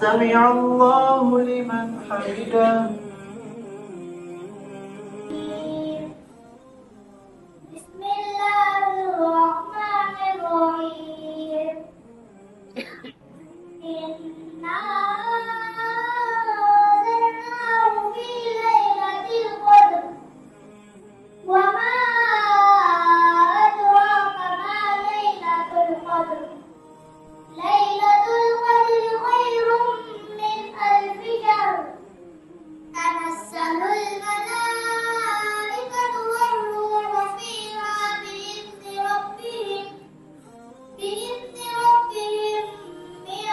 سمع الله لمن حمده. بسم الله الرحمن الرحيم. إنا أنزلناه في ليلة القدر وما أدراك ما ليلة القدر. ليلة القدر خير من ألف شهر. تنزل الملائكة والروح فيها بإذن ربهم من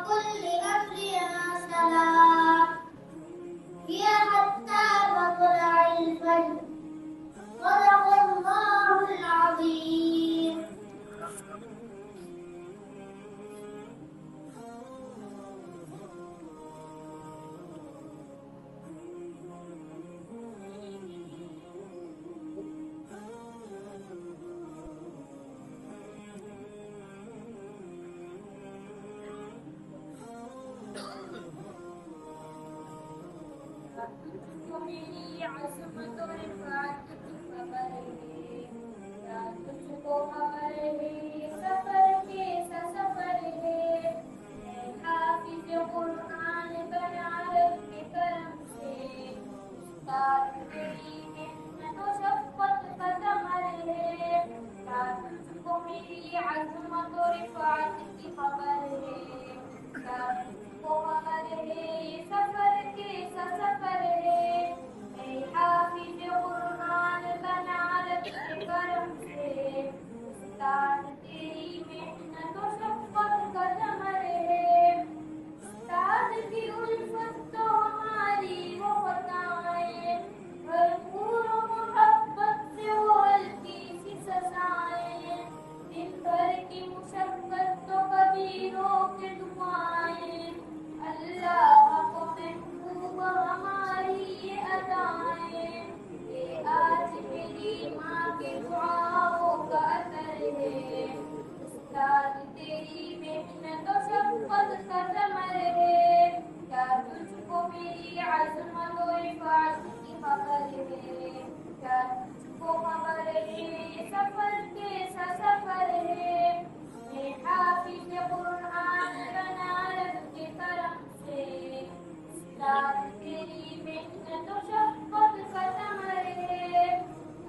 كل أمر سلام. هي حتى مطلع الفجر. صدق الله العظيم. عظمت و رفعت کی خبر ہے. تجھ کو خبر ہے سفر کے سفر ہے. اے حافظ قرآن بنا رب کے کرم سے. استاد تیری محنت و شفقت کا ثمر ہے. تجھ کو میری عظمت و رفعت کی خبر ہے. تجھ کو خبر ہے سفر کے سفر ہے. حافظ قرآن بنا رب کے کرم سے. استاد تیری محنت و شفقت کا ثمر ہے. استاد کی الفت تو ہماری وہ خطائیں. بھرپور محبت سے وہ ہلکی سی سزائیں. دن بھر کی مشقت تو کبھی روک دعائیں. اللہ کو محبوب ہماری یہ ادائیں. یہ آج میری ماں کی دعاؤں کا اثر ہے. استاد تیری محنت و شفقت کا ثمر ہے. کیا تجھ کو میری عظمت و رفعت کی خبر ہے. کیا تجھ کو خبر ہے سفر کیسا سفر ہے. میں حافظ قرآن بنا رب کے کرم سے. استاد تیری محنت و شفقت کا ثمر ہے.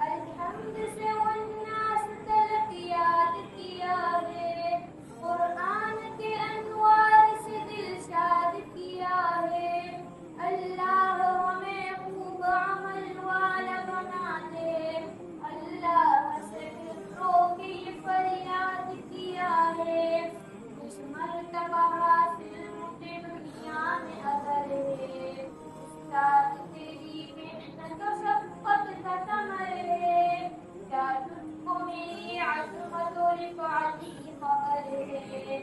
الحمد سے والناس تلک یاد کیا ہے. قرآن کے انوار سے دل شاد کیا ہے. اللہ ہمیں خوب عمل والا بنا دے. اللہ سے رو کے یہ فریاد کیا ہے. کچھ مرتبہ حاصل مجھے دنیا میں اثر ہے. استاد تیری محنت و شفقت کا ثمر ہے. کیا تجھ کو میری عظمت و رفعت کی خبر ہے.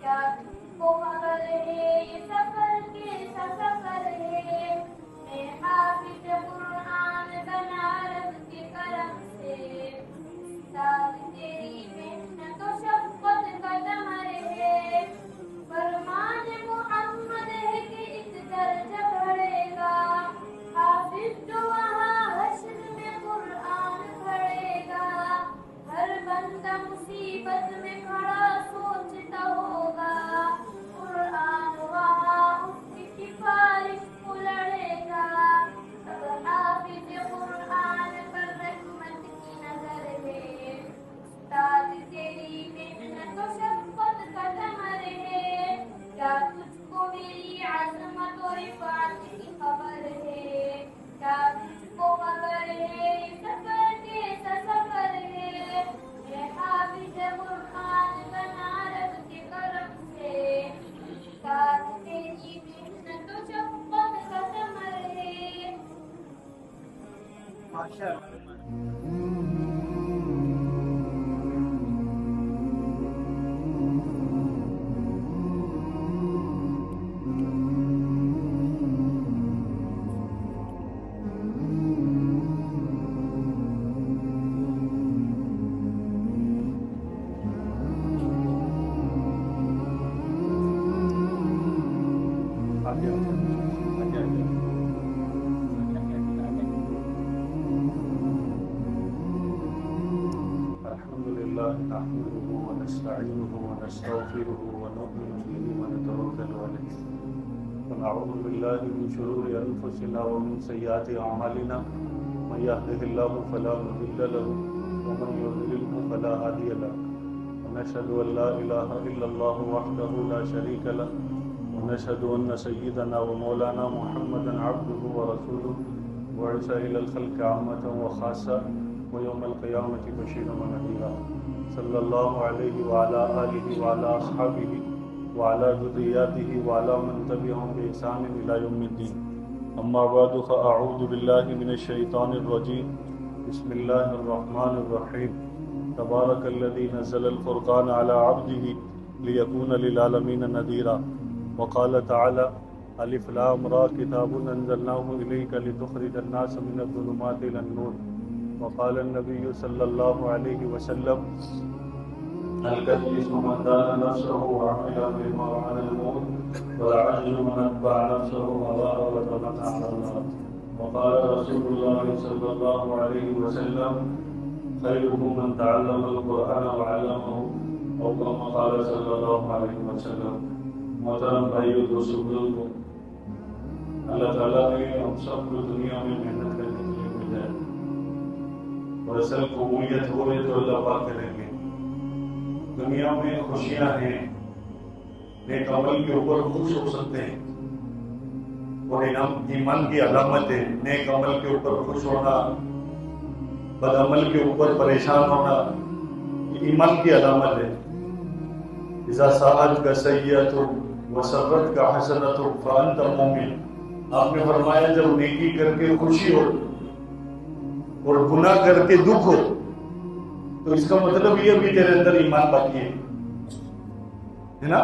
کیا تجھ کو خبر ہے یہ سفر کیسا سفر ہے. میں حافظ قرآن بنا رب کے کرم سے. استاد تیری محنت و شفقت کا ثمر ہے. فرمان محمد ہے کہ ایک درجہ بڑھے گا. حافظ جو وہاں حشر میں قرآن پڑھے گا. ہر بندہ مصیبت میں کھڑا سوچتا ہوگا. قرآن وہاں اس کی سفارش کو لڑے گا. اب حافظ قرآن پر رحمت کی نظر ہے. استاد تیری محنت و شفقت کا ثمر ہے. کیا تجھ کو میری عظمت و رفعت کی خبر ہے. کیا تجھ کو خبر ہے سفر کیسا سفر ہے. میں حافظ قرآن بنا رب کے کرم سے. استاد تیری محنت و شفقت کا ثمر ہے. ماشاء اللہ. الحمد لله نحمده ونستعينه ونستغفره ونؤمن به ونتوكل عليه ونعوذ بالله من شرور انفسنا ومن سيئات اعمالنا من يهده الله فلا مضل له ومن يضلل فلا هادي له ونشهد ان لا اله الا الله وحده لا شريك له ونشهد ان سيدنا ومولانا محمدا عبده ورسوله وعيسى الى الخلق عامه وخاصه ويوم القيامة بشيرا ونذيرا صلى الله عليه وعلى آله وعلى أصحابه وعلى ذرياته وعلى من تبعهم بإحسان إلى يوم الدين أما بعد فأعوذ بالله من الشيطان الرجيم بسم الله الرحمن الرحيم تبارك الذي نزل الفرقان على عبده ليكون للعالمين نذيرا وقال تعالى ألف لام را كتاب أنزلناه إليك لتخرج الناس من الظلمات إلى النور وقال النبي صلى الله عليه وسلم الكيس من دان نفسه وعمل بما عن الموت والعجز من اتبع نفسه هواه وتمنى على الله وقال رسول الله صلى الله عليه وسلم خيركم من تعلم القرآن وعلمه او كما قال صلى الله عليه وسلم محترم بھائیو دوستو بزرگو اللہ تعالیٰ نے ہم سب کو دنیا میں محنت کرنے کے لیے بھیجا ہے اور اصل قبولیت ہوئے تو اللہ پاک کریں گے. دنیا میں خوشیاں ہیں، نیک عمل کے اوپر خوش ہو سکتے ہیں اور ایمان کی علامت ہے. نیک عمل کے اوپر خوش ہونا، بد عمل کے اوپر پریشان ہونا، یہ ایمان کی علامت ہے. اذا ساءتک سیئۃ وسرتک حسنۃ فانت مؤمن. آپ نے فرمایا جب نیکی کر کے خوشی ہو اور گناہ کر کے دکھ ہو تو اس کا مطلب یہ بھی تیرے اندر ایمان باقی ہے نا.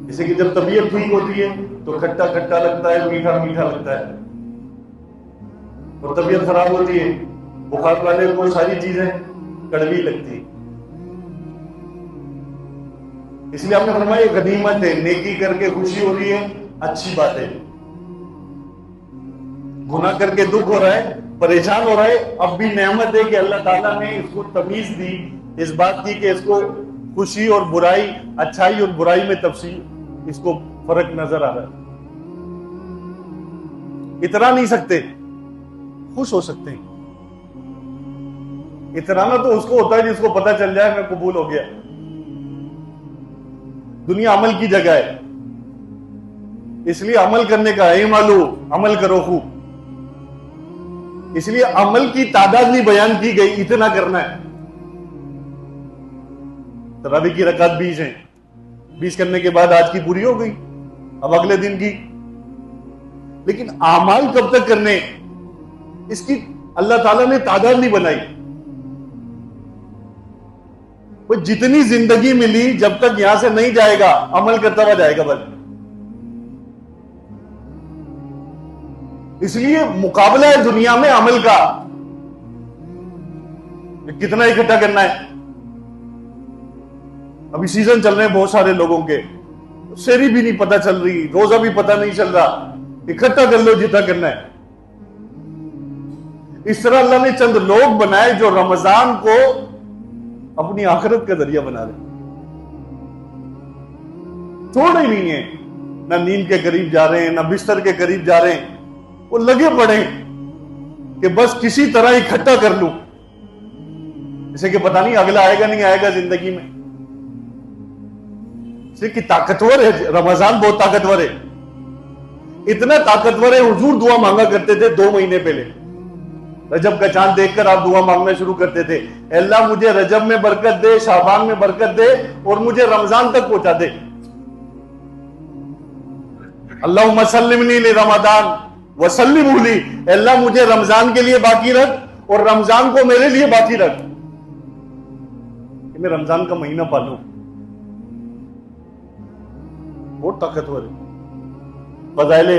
جیسے کہ جب طبیعت ٹھیک ہوتی ہے تو کھٹا کھٹا لگتا ہے، میٹھا میٹھا لگتا ہے، اور طبیعت خراب ہوتی ہے بخار والے کو ساری چیزیں کڑوی لگتی ہے. اس لیے آپ نے فرمایا یہ غنیمت ہے، نیکی کر کے خوشی ہو رہی ہے اچھی بات ہے. گناہ کر کے دکھ ہو رہا ہے، پریشان ہو رہا ہے، اب بھی نعمت ہے کہ اللہ تعالیٰ نے اس کو تمیز دی اس بات کی کہ اس کو خوشی اور برائی، اچھائی اور برائی میں تفصیل اس کو فرق نظر آ رہا ہے. اترا نہیں سکتے، خوش ہو سکتے ہیں. اترانا تو اس کو ہوتا ہے جس کو پتہ چل جائے میں قبول ہو گیا. دنیا عمل کی جگہ ہے، اس لیے عمل کرنے کا ہے معلوم، عمل کرو خوب. اس لیے عمل کی تعداد نہیں بیان کی گئی، اتنا کرنا ہے. تراویح کی رکعت 20 ہیں، 20 کرنے کے بعد آج کی پوری ہو گئی، اب اگلے دن کی. لیکن اعمال کب تک کرنے، اس کی اللہ تعالیٰ نے تعداد نہیں بنائی. وہ جتنی زندگی ملی جب تک یہاں سے نہیں جائے گا عمل کرتا ہوا جائے گا بس. اس لیے مقابلہ ہے دنیا میں عمل کا، کتنا اکٹھا کرنا ہے. ابھی سیزن چل رہے ہیں بہت سارے لوگوں کے، سیری بھی نہیں پتہ چل رہی، روزہ بھی پتہ نہیں چل رہا. اکٹھا کر لو جتنا کرنا ہے. اس طرح اللہ نے چند لوگ بنائے جو رمضان کو اپنی آخرت کا ذریعہ بنا رہے، چھوڑے ہی نہیں ہیں. نہ نیند کے قریب جا رہے ہیں، نہ بستر کے قریب جا رہے ہیں، وہ لگے پڑے کہ بس کسی طرح اکٹھا کر لوں، جیسے کہ پتہ نہیں اگلا آئے گا نہیں آئے گا زندگی میں. اس لیے کہ طاقتور ہے رمضان، بہت طاقتور ہے. اتنا طاقتور ہے حضور دعا مانگا کرتے تھے 2 مہینے پہلے. رجب کا چاند دیکھ کر آپ دعا مانگنا شروع کرتے تھے، اللہ مجھے رجب میں برکت دے، شعبان میں برکت دے، اور مجھے رمضان تک پہنچا دے. اللہم سلمنی لرمضان وسلمہ لی، اللہ مجھے رمضان کے لیے باقی رکھ اور رمضان کو میرے لیے باقی رکھ کہ میں رمضان کا مہینہ پالوں. بہت طاقتور ہے. فضائل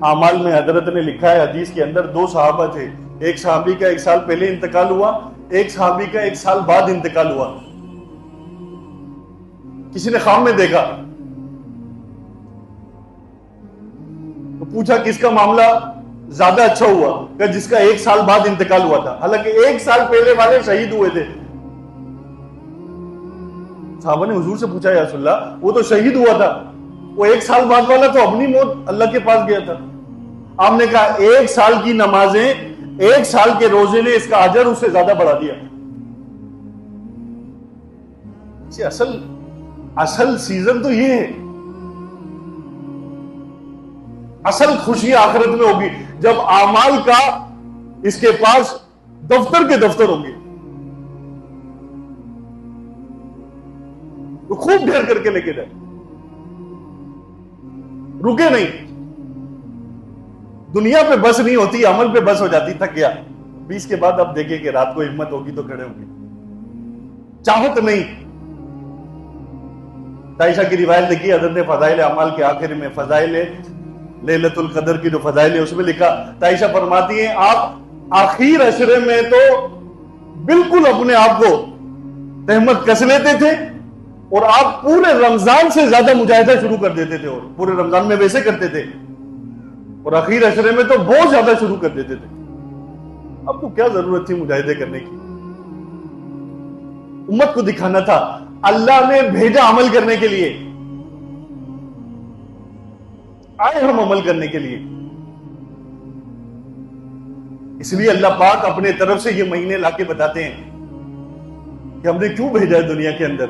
اعمال میں حضرت نے لکھا ہے حدیث کے اندر 2 صحابہ تھے، ایک صحابی کا 1 سال پہلے انتقال ہوا، ایک صحابی کا 1 سال بعد انتقال ہوا. کسی نے خواب میں دیکھا پوچھا کس کا معاملہ زیادہ اچھا ہوا، کہ جس کا 1 سال بعد انتقال ہوا تھا، حالانکہ 1 سال پہلے والے شہید ہوئے تھے۔ صحابہ نے حضور سے پوچھا یا رسول اللہ وہ تو شہید ہوا تھا، وہ 1 سال بعد والا تو اپنی موت اللہ کے پاس گیا تھا۔ آپ نے کہا 1 سال کی نمازیں، 1 سال کے روزے نے اس کا اجر اس سے زیادہ بڑھا دیا۔ اصل سیزن تو یہ ہے، اصل خوشی آخرت میں ہوگی جب اعمال کا اس کے پاس دفتر کے دفتر ہوں گے، تو خوب ڈھیر کر کے لے کے جائے، رکے نہیں۔ دنیا پہ بس نہیں ہوتی، عمل پہ بس ہو جاتی، تھک گیا 20 کے بعد اب دیکھیں کہ رات کو ہمت ہوگی تو کھڑے ہوں گے، چاہت نہیں۔ عائشہ کی روایت لکھی حضرت نے فضائل اعمال کے آخر میں، فضائل لیلۃ القدر کی جو فضائل ہے اس میں لکھا، عائشہ فرماتی ہیں آپ آخر عشرے میں تو بالکل اپنے آپ کو تہمت کس لیتے تھے، اور آپ پورے رمضان سے زیادہ مجاہدہ شروع کر دیتے تھے، اور پورے رمضان میں ویسے کرتے تھے، اور آخر عشرے میں تو بہت زیادہ شروع کر دیتے تھے۔ اب کو کیا ضرورت تھی مجاہدے کرنے کی؟ امت کو دکھانا تھا اللہ نے بھیجا عمل کرنے کے لیے، آئے ہم عمل کرنے کے لیے۔ اس لیے اللہ پاک اپنے طرف سے یہ مہینے لا کے بتاتے ہیں کہ ہم نے کیوں بھیجا ہے دنیا کے اندر،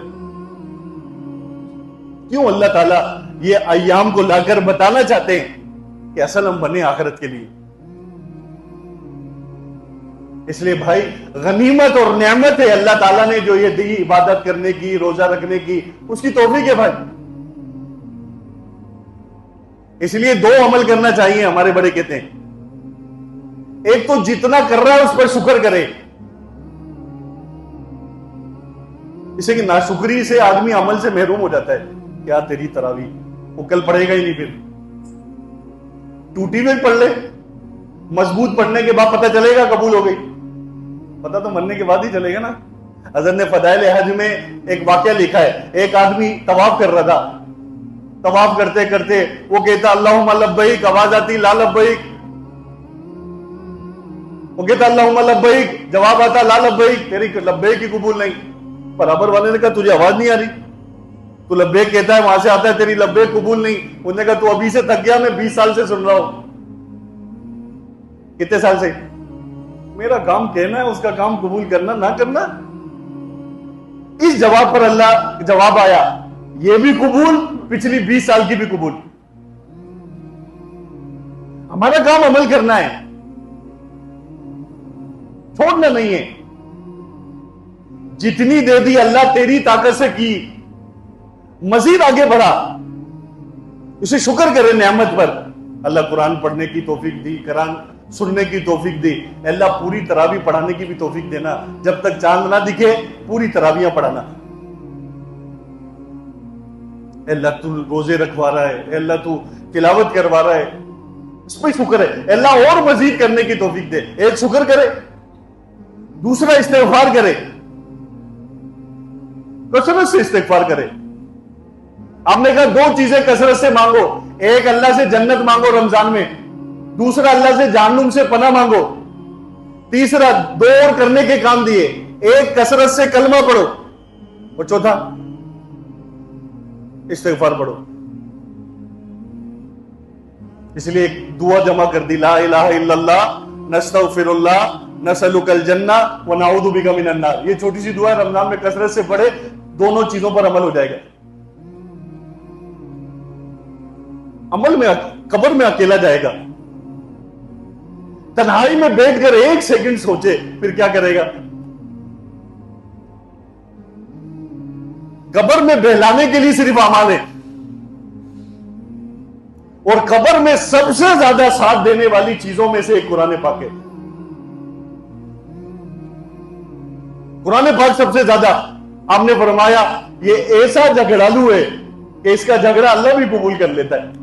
کیوں اللہ تعالیٰ یہ ایام کو لا کر بتانا چاہتے ہیں کہ اصل ہم بنے آخرت کے لیے۔ اس لیے بھائی غنیمت اور نعمت ہے اللہ تعالیٰ نے جو یہ دی عبادت کرنے کی، روزہ رکھنے کی، اس کی توفیق ہے بھائی۔ اس لیے 2 عمل کرنا چاہیے، ہمارے بڑے کہتے ہیں، ایک تو جتنا کر رہا ہے اس پر شکر کرے، اسے کہ ناشکری سے آدمی عمل سے محروم ہو جاتا ہے، کیا تیری تراویح، وہ کل پڑھے گا ہی نہیں، پھر ٹوٹی ہوئی پڑھ لے، مضبوط پڑھنے کے بعد پتہ چلے گا قبول ہو گئی، پتہ تو مرنے کے بعد ہی چلے گا نا۔ حضرت نے فضائل حج میں ایک واقعہ لکھا ہے، ایک آدمی طواف کر رہا تھا، طواف کرتے کرتے وہ کہتا اللہم لبیک، آواز آتی لا لبیک، وہ کہتا اللہم لبیک، جواب آتا لا لبیک، تیری لبیک ہی قبول نہیں۔ برابر والے نے کہا تجھے آواز نہیں آ رہی، تو لبیک کہتا ہے، وہاں سے آتا ہے تیری لبیک قبول نہیں۔ انہوں نے کہا تو ابھی سے تھک گیا، میں 20 سال سے سن رہا ہوں۔ کتنے سال سے؟ میرا کام کہنا ہے، اس کا کام قبول کرنا نہ کرنا۔ اس جواب پر اللہ جواب آیا، یہ بھی قبول، پچھلی 20 سال کی بھی قبول۔ ہمارا کام عمل کرنا ہے، چھوڑنا نہیں ہے۔ جتنی دے دی اللہ تیری طاقت سے کی، مزید آگے بڑھا، اسے شکر کرے نعمت پر۔ اللہ قرآن پڑھنے کی توفیق دی، قرآن سننے کی توفیق دی، اللہ پوری تراویح پڑھانے کی بھی توفیق دینا، جب تک چاند نہ دکھے پوری تراویحاں پڑھانا۔ اے اللہ تو روزے رکھوا رہا ہے، اے اللہ تو تلاوت کروا رہا ہے، اس پہ شکر ہے، اے اللہ اور مزید کرنے کی توفیق دے۔ ایک شکر کرے، دوسرا استغفار کرے، کثرت سے استغفار کرے۔ آپ نے کہا 2 چیزیں کثرت سے مانگو، ایک اللہ سے جنت مانگو رمضان میں، دوسرا اللہ سے جہنم سے پناہ مانگو، تیسرا 2 اور کرنے کے کام دیے، ایک کثرت سے کلمہ پڑھو، اور چوتھا استغفار پڑھو۔ اس لیے ایک دعا جمع کر دی، لا الہ الا اللہ نستغفر اللہ نسألک الجنہ ونعوذ بک من النار۔ یہ چھوٹی سی دعا ہے، رمضان میں کثرت سے پڑھے، دونوں چیزوں پر عمل ہو جائے گا۔ عمل میں قبر میں اکیلا جائے گا، تنہائی میں بیٹھ کر 1 سیکنڈ سوچے پھر کیا کرے گا۔ قبر میں بہلانے کے لیے صرف اعمال ہیں، اور قبر میں سب سے زیادہ ساتھ دینے والی چیزوں میں سے ایک قرآن پاک ہے۔ قرآن پاک سب سے زیادہ، آپ نے فرمایا یہ ایسا جھگڑالو ہے کہ اس کا جھگڑا اللہ بھی قبول کر لیتا ہے۔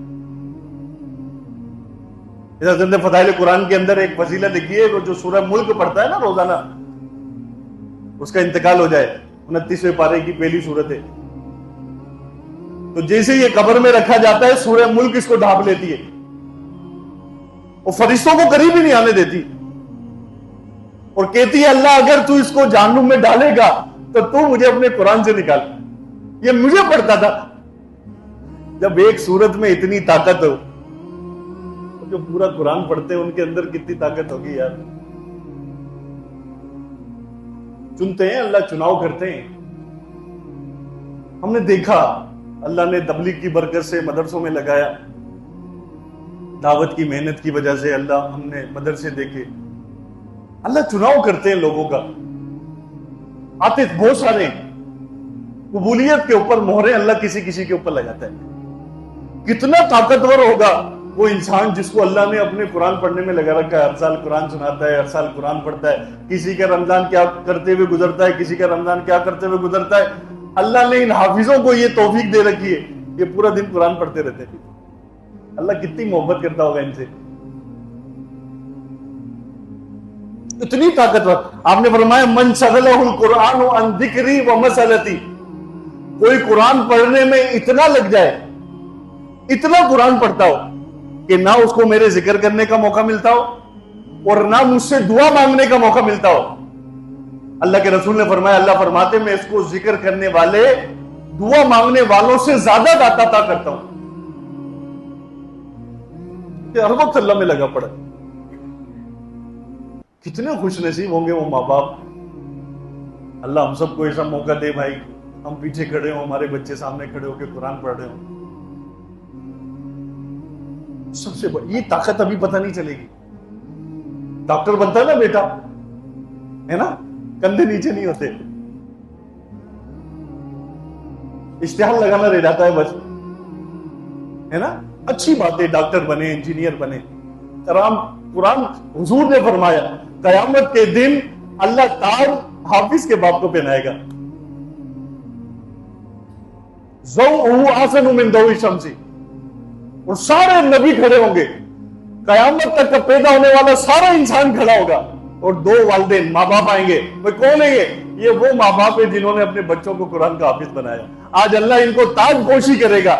حضرت نے فضائل قرآن کے اندر ایک فضیلت لکھی ہے، جو سورہ ملک پڑھتا ہے نا روزانہ، اس کا انتقال ہو جائے، 29ویں پارے کی پہلی سورت ہے، تو جیسے یہ قبر میں رکھا جاتا ہے سورہ ملک اس کو ڈھانپ لیتی ہے، وہ فرشتوں کو قریب ہی نہیں آنے دیتی اور کہتی ہے اللہ اگر تو اس کو جہنم میں ڈالے گا تو مجھے اپنے قرآن سے نکال. یہ مجھے پڑھتا تھا. جب ایک سورت میں اتنی طاقت ہو، جو پورا قرآن پڑھتے ہیں ان کے اندر کتنی طاقت ہوگی یار. چنتے ہیں، اللہ چناؤ کرتے ہیں. ہم نے دیکھا اللہ نے تبلیغ کی برکت سے مدرسوں میں لگایا، دعوت کی محنت کی وجہ سے اللہ ہم نے مدرسے دیکھے. اللہ چناؤ کرتے ہیں لوگوں کا. آتے بہت سارے قبولیت کے اوپر مہریں اللہ کسی کسی کے اوپر لگاتا ہے. کتنا طاقتور ہوگا وہ انسان جس کو اللہ نے اپنے قرآن پڑھنے میں لگا رکھا ہے. ہر سال قرآن سناتا ہے، ہر سال قرآن پڑھتا ہے. کسی کا رمضان کیا کرتے ہوئے گزرتا ہے، کسی کا رمضان کیا کرتے ہوئے گزرتا ہے. اللہ نے ان حافظوں کو یہ توفیق دے رکھی ہے، یہ پورا دن قرآن پڑھتے رہتے ہیں. اللہ کتنی محبت کرتا ہوگا ان سے. اتنی طاقتور. آپ نے فرمایا من شغلہ القرآن عن ذکری و مسئلتی، کوئی قرآن پڑھنے میں اتنا لگ جائے، اتنا قرآن پڑھتا ہو کہ نہ اس کو میرے ذکر کرنے کا موقع ملتا ہو اور نہ مجھ سے دعا مانگنے کا موقع ملتا ہو. اللہ کے رسول نے فرمایا، اللہ فرماتے میں اس کو ذکر کرنے والے دعا مانگنے والوں سے زیادہ عطا کرتا ہوں. کہ ہر وقت اللہ میں لگا پڑا. کتنے خوش نصیب ہوں گے وہ ماں باپ. اللہ ہم سب کو ایسا موقع دے بھائی، ہم پیچھے کھڑے ہوں، ہمارے بچے سامنے کھڑے ہو کے قرآن پڑھ رہے ہوں. سب سے بڑی یہ طاقت ابھی پتہ نہیں چلے گی. ڈاکٹر بنتا ہے نا بیٹا، ہے نا، کندھے نیچے نہیں ہوتے، اشتہار لگانا رہ جاتا ہے بس، ہے نا. اچھی بات ہے ڈاکٹر بنے، انجینئر بنے. قرآن حضور نے فرمایا قیامت کے دن اللہ تاج حافظ کے باپ کو پہنائے گا. ضوءہ احسن من ضوء الشمس، اور سارے نبی کھڑے ہوں گے. قیامت تک کا پیدا ہونے والا سارا انسان کھڑا ہوگا اور دو والدین ماں باپ آئیں گے. وہ کون ہے؟ یہ وہ ماں باپ ہے جنہوں نے اپنے بچوں کو قرآن کا حافظ بنایا. آج اللہ ان کو تاج پوشی کرے گا.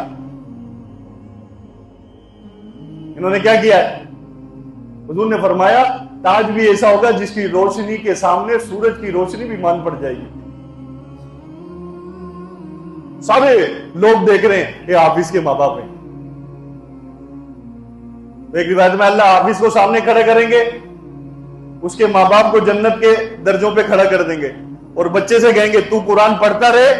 انہوں نے کیا کیا ہے؟ حضور نے فرمایا تاج بھی ایسا ہوگا جس کی روشنی کے سامنے سورج کی روشنی بھی مان پڑ جائے گی. سارے لوگ دیکھ رہے ہیں یہ حافظ کے ماں باپ ہیں. ایک روایت میں اللہ حافظ کو سامنے کھڑا کریں گے، اس کے ماں باپ کو جنت کے درجوں پہ کھڑا کر دیں گے اور بچے سے کہیں گے تو قرآن پڑھتا رہے،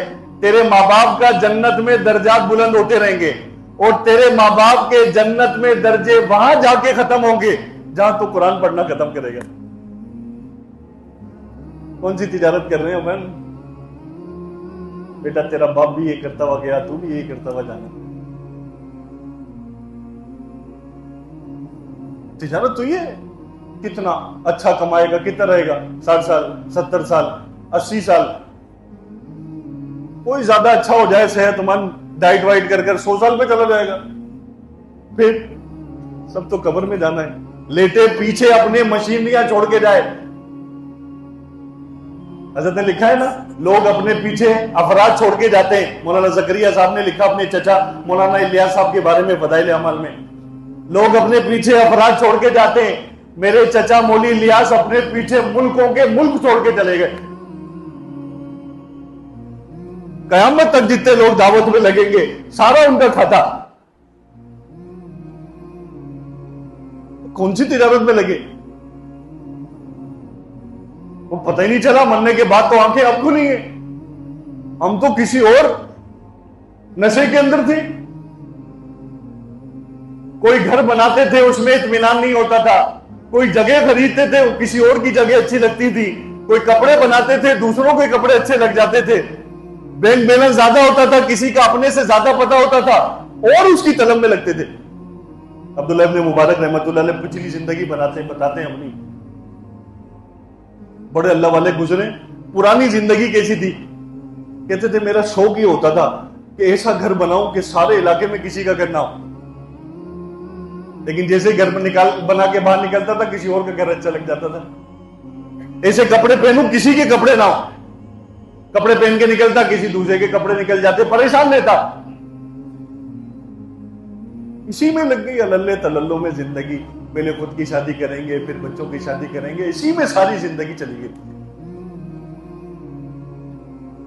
تیرے ماں باپ کا جنت میں درجات بلند ہوتے رہیں گے اور تیرے ماں باپ کے جنت میں درجے وہاں جا کے ختم ہوں گے جہاں تو قرآن پڑھنا ختم کرے گا. کون سی تجارت کر رہے ہیں بہن؟ بیٹا تیرا باپ بھی یہ کرتا ہوا گیا، تو بھی یہ کرتا ہوا جانا. تجارت تو یہ ہے. کتنا اچھا کمائے گا، کتنا رہے گا، 60 سال 70 سال 80 سال. کوئی زیادہ اچھا ہو جائے صحت مند، ڈائٹ وائٹ کر 100 سال پہ چلا جائے گا. پھر سب تو قبر میں جانا ہے. لیٹے پیچھے اپنے مشینریاں چھوڑ کے جائے. حضرت نے لکھا ہے نا، لوگ اپنے پیچھے افراد چھوڑ کے جاتے ہیں. مولانا زکریا صاحب نے لکھا اپنے چچا مولانا الیاس صاحب کے بارے میں فضائل اعمال میں، لوگ اپنے پیچھے افراد چھوڑ کے جاتے ہیں. میرے چچا مولی الیاس اپنے پیچھے ملکوں کے ملک چھوڑ کے چلے گئے. قیامت تک جتنے لوگ دعوت میں لگیں گے سارا ان کا کھاتا. کون سی تجارت میں لگے؟ وہ پتہ ہی نہیں چلا. مرنے کے بعد تو آنکھیں اب کھلی ہیں. ہم تو کسی اور نشے کے اندر تھے. کوئی گھر بناتے تھے اس میں اطمینان نہیں ہوتا تھا. کوئی جگہ خریدتے تھے کسی اور کی جگہ اچھی لگتی تھی. کوئی کپڑے بناتے تھے دوسروں کے کپڑے اچھے لگ جاتے تھے. بینک بیلنس زیادہ ہوتا تھا، کسی کا اپنے سے زیادہ پتہ ہوتا تھا اور اس کی طلب میں لگتے تھے. عبداللہ ابن مبارک رحمت اللہ علیہ پچھلی زندگی بتاتے ہیں اپنی. بڑے اللہ والے گزرے. پرانی زندگی کیسی تھی؟ کہتے تھے میرا شوق یہ ہوتا تھا کہ ایسا گھر بناؤں کہ سارے علاقے میں کسی کا گھر نہ ہو. لیکن جیسے گھر بنا کے باہر نکلتا تھا کسی اور کا گھر اچھا لگ جاتا تھا. ایسے کپڑے پہنوں کسی کے کپڑے نہ ہو. کپڑے پہن کے نکلتا کسی دوسرے کے کپڑے نکل جاتے، پریشان رہتا. اسی میں لگ گئی اللہ تللو میں زندگی. پہلے خود کی شادی کریں گے، پھر بچوں کی شادی کریں گے، اسی میں ساری زندگی چلی گئی،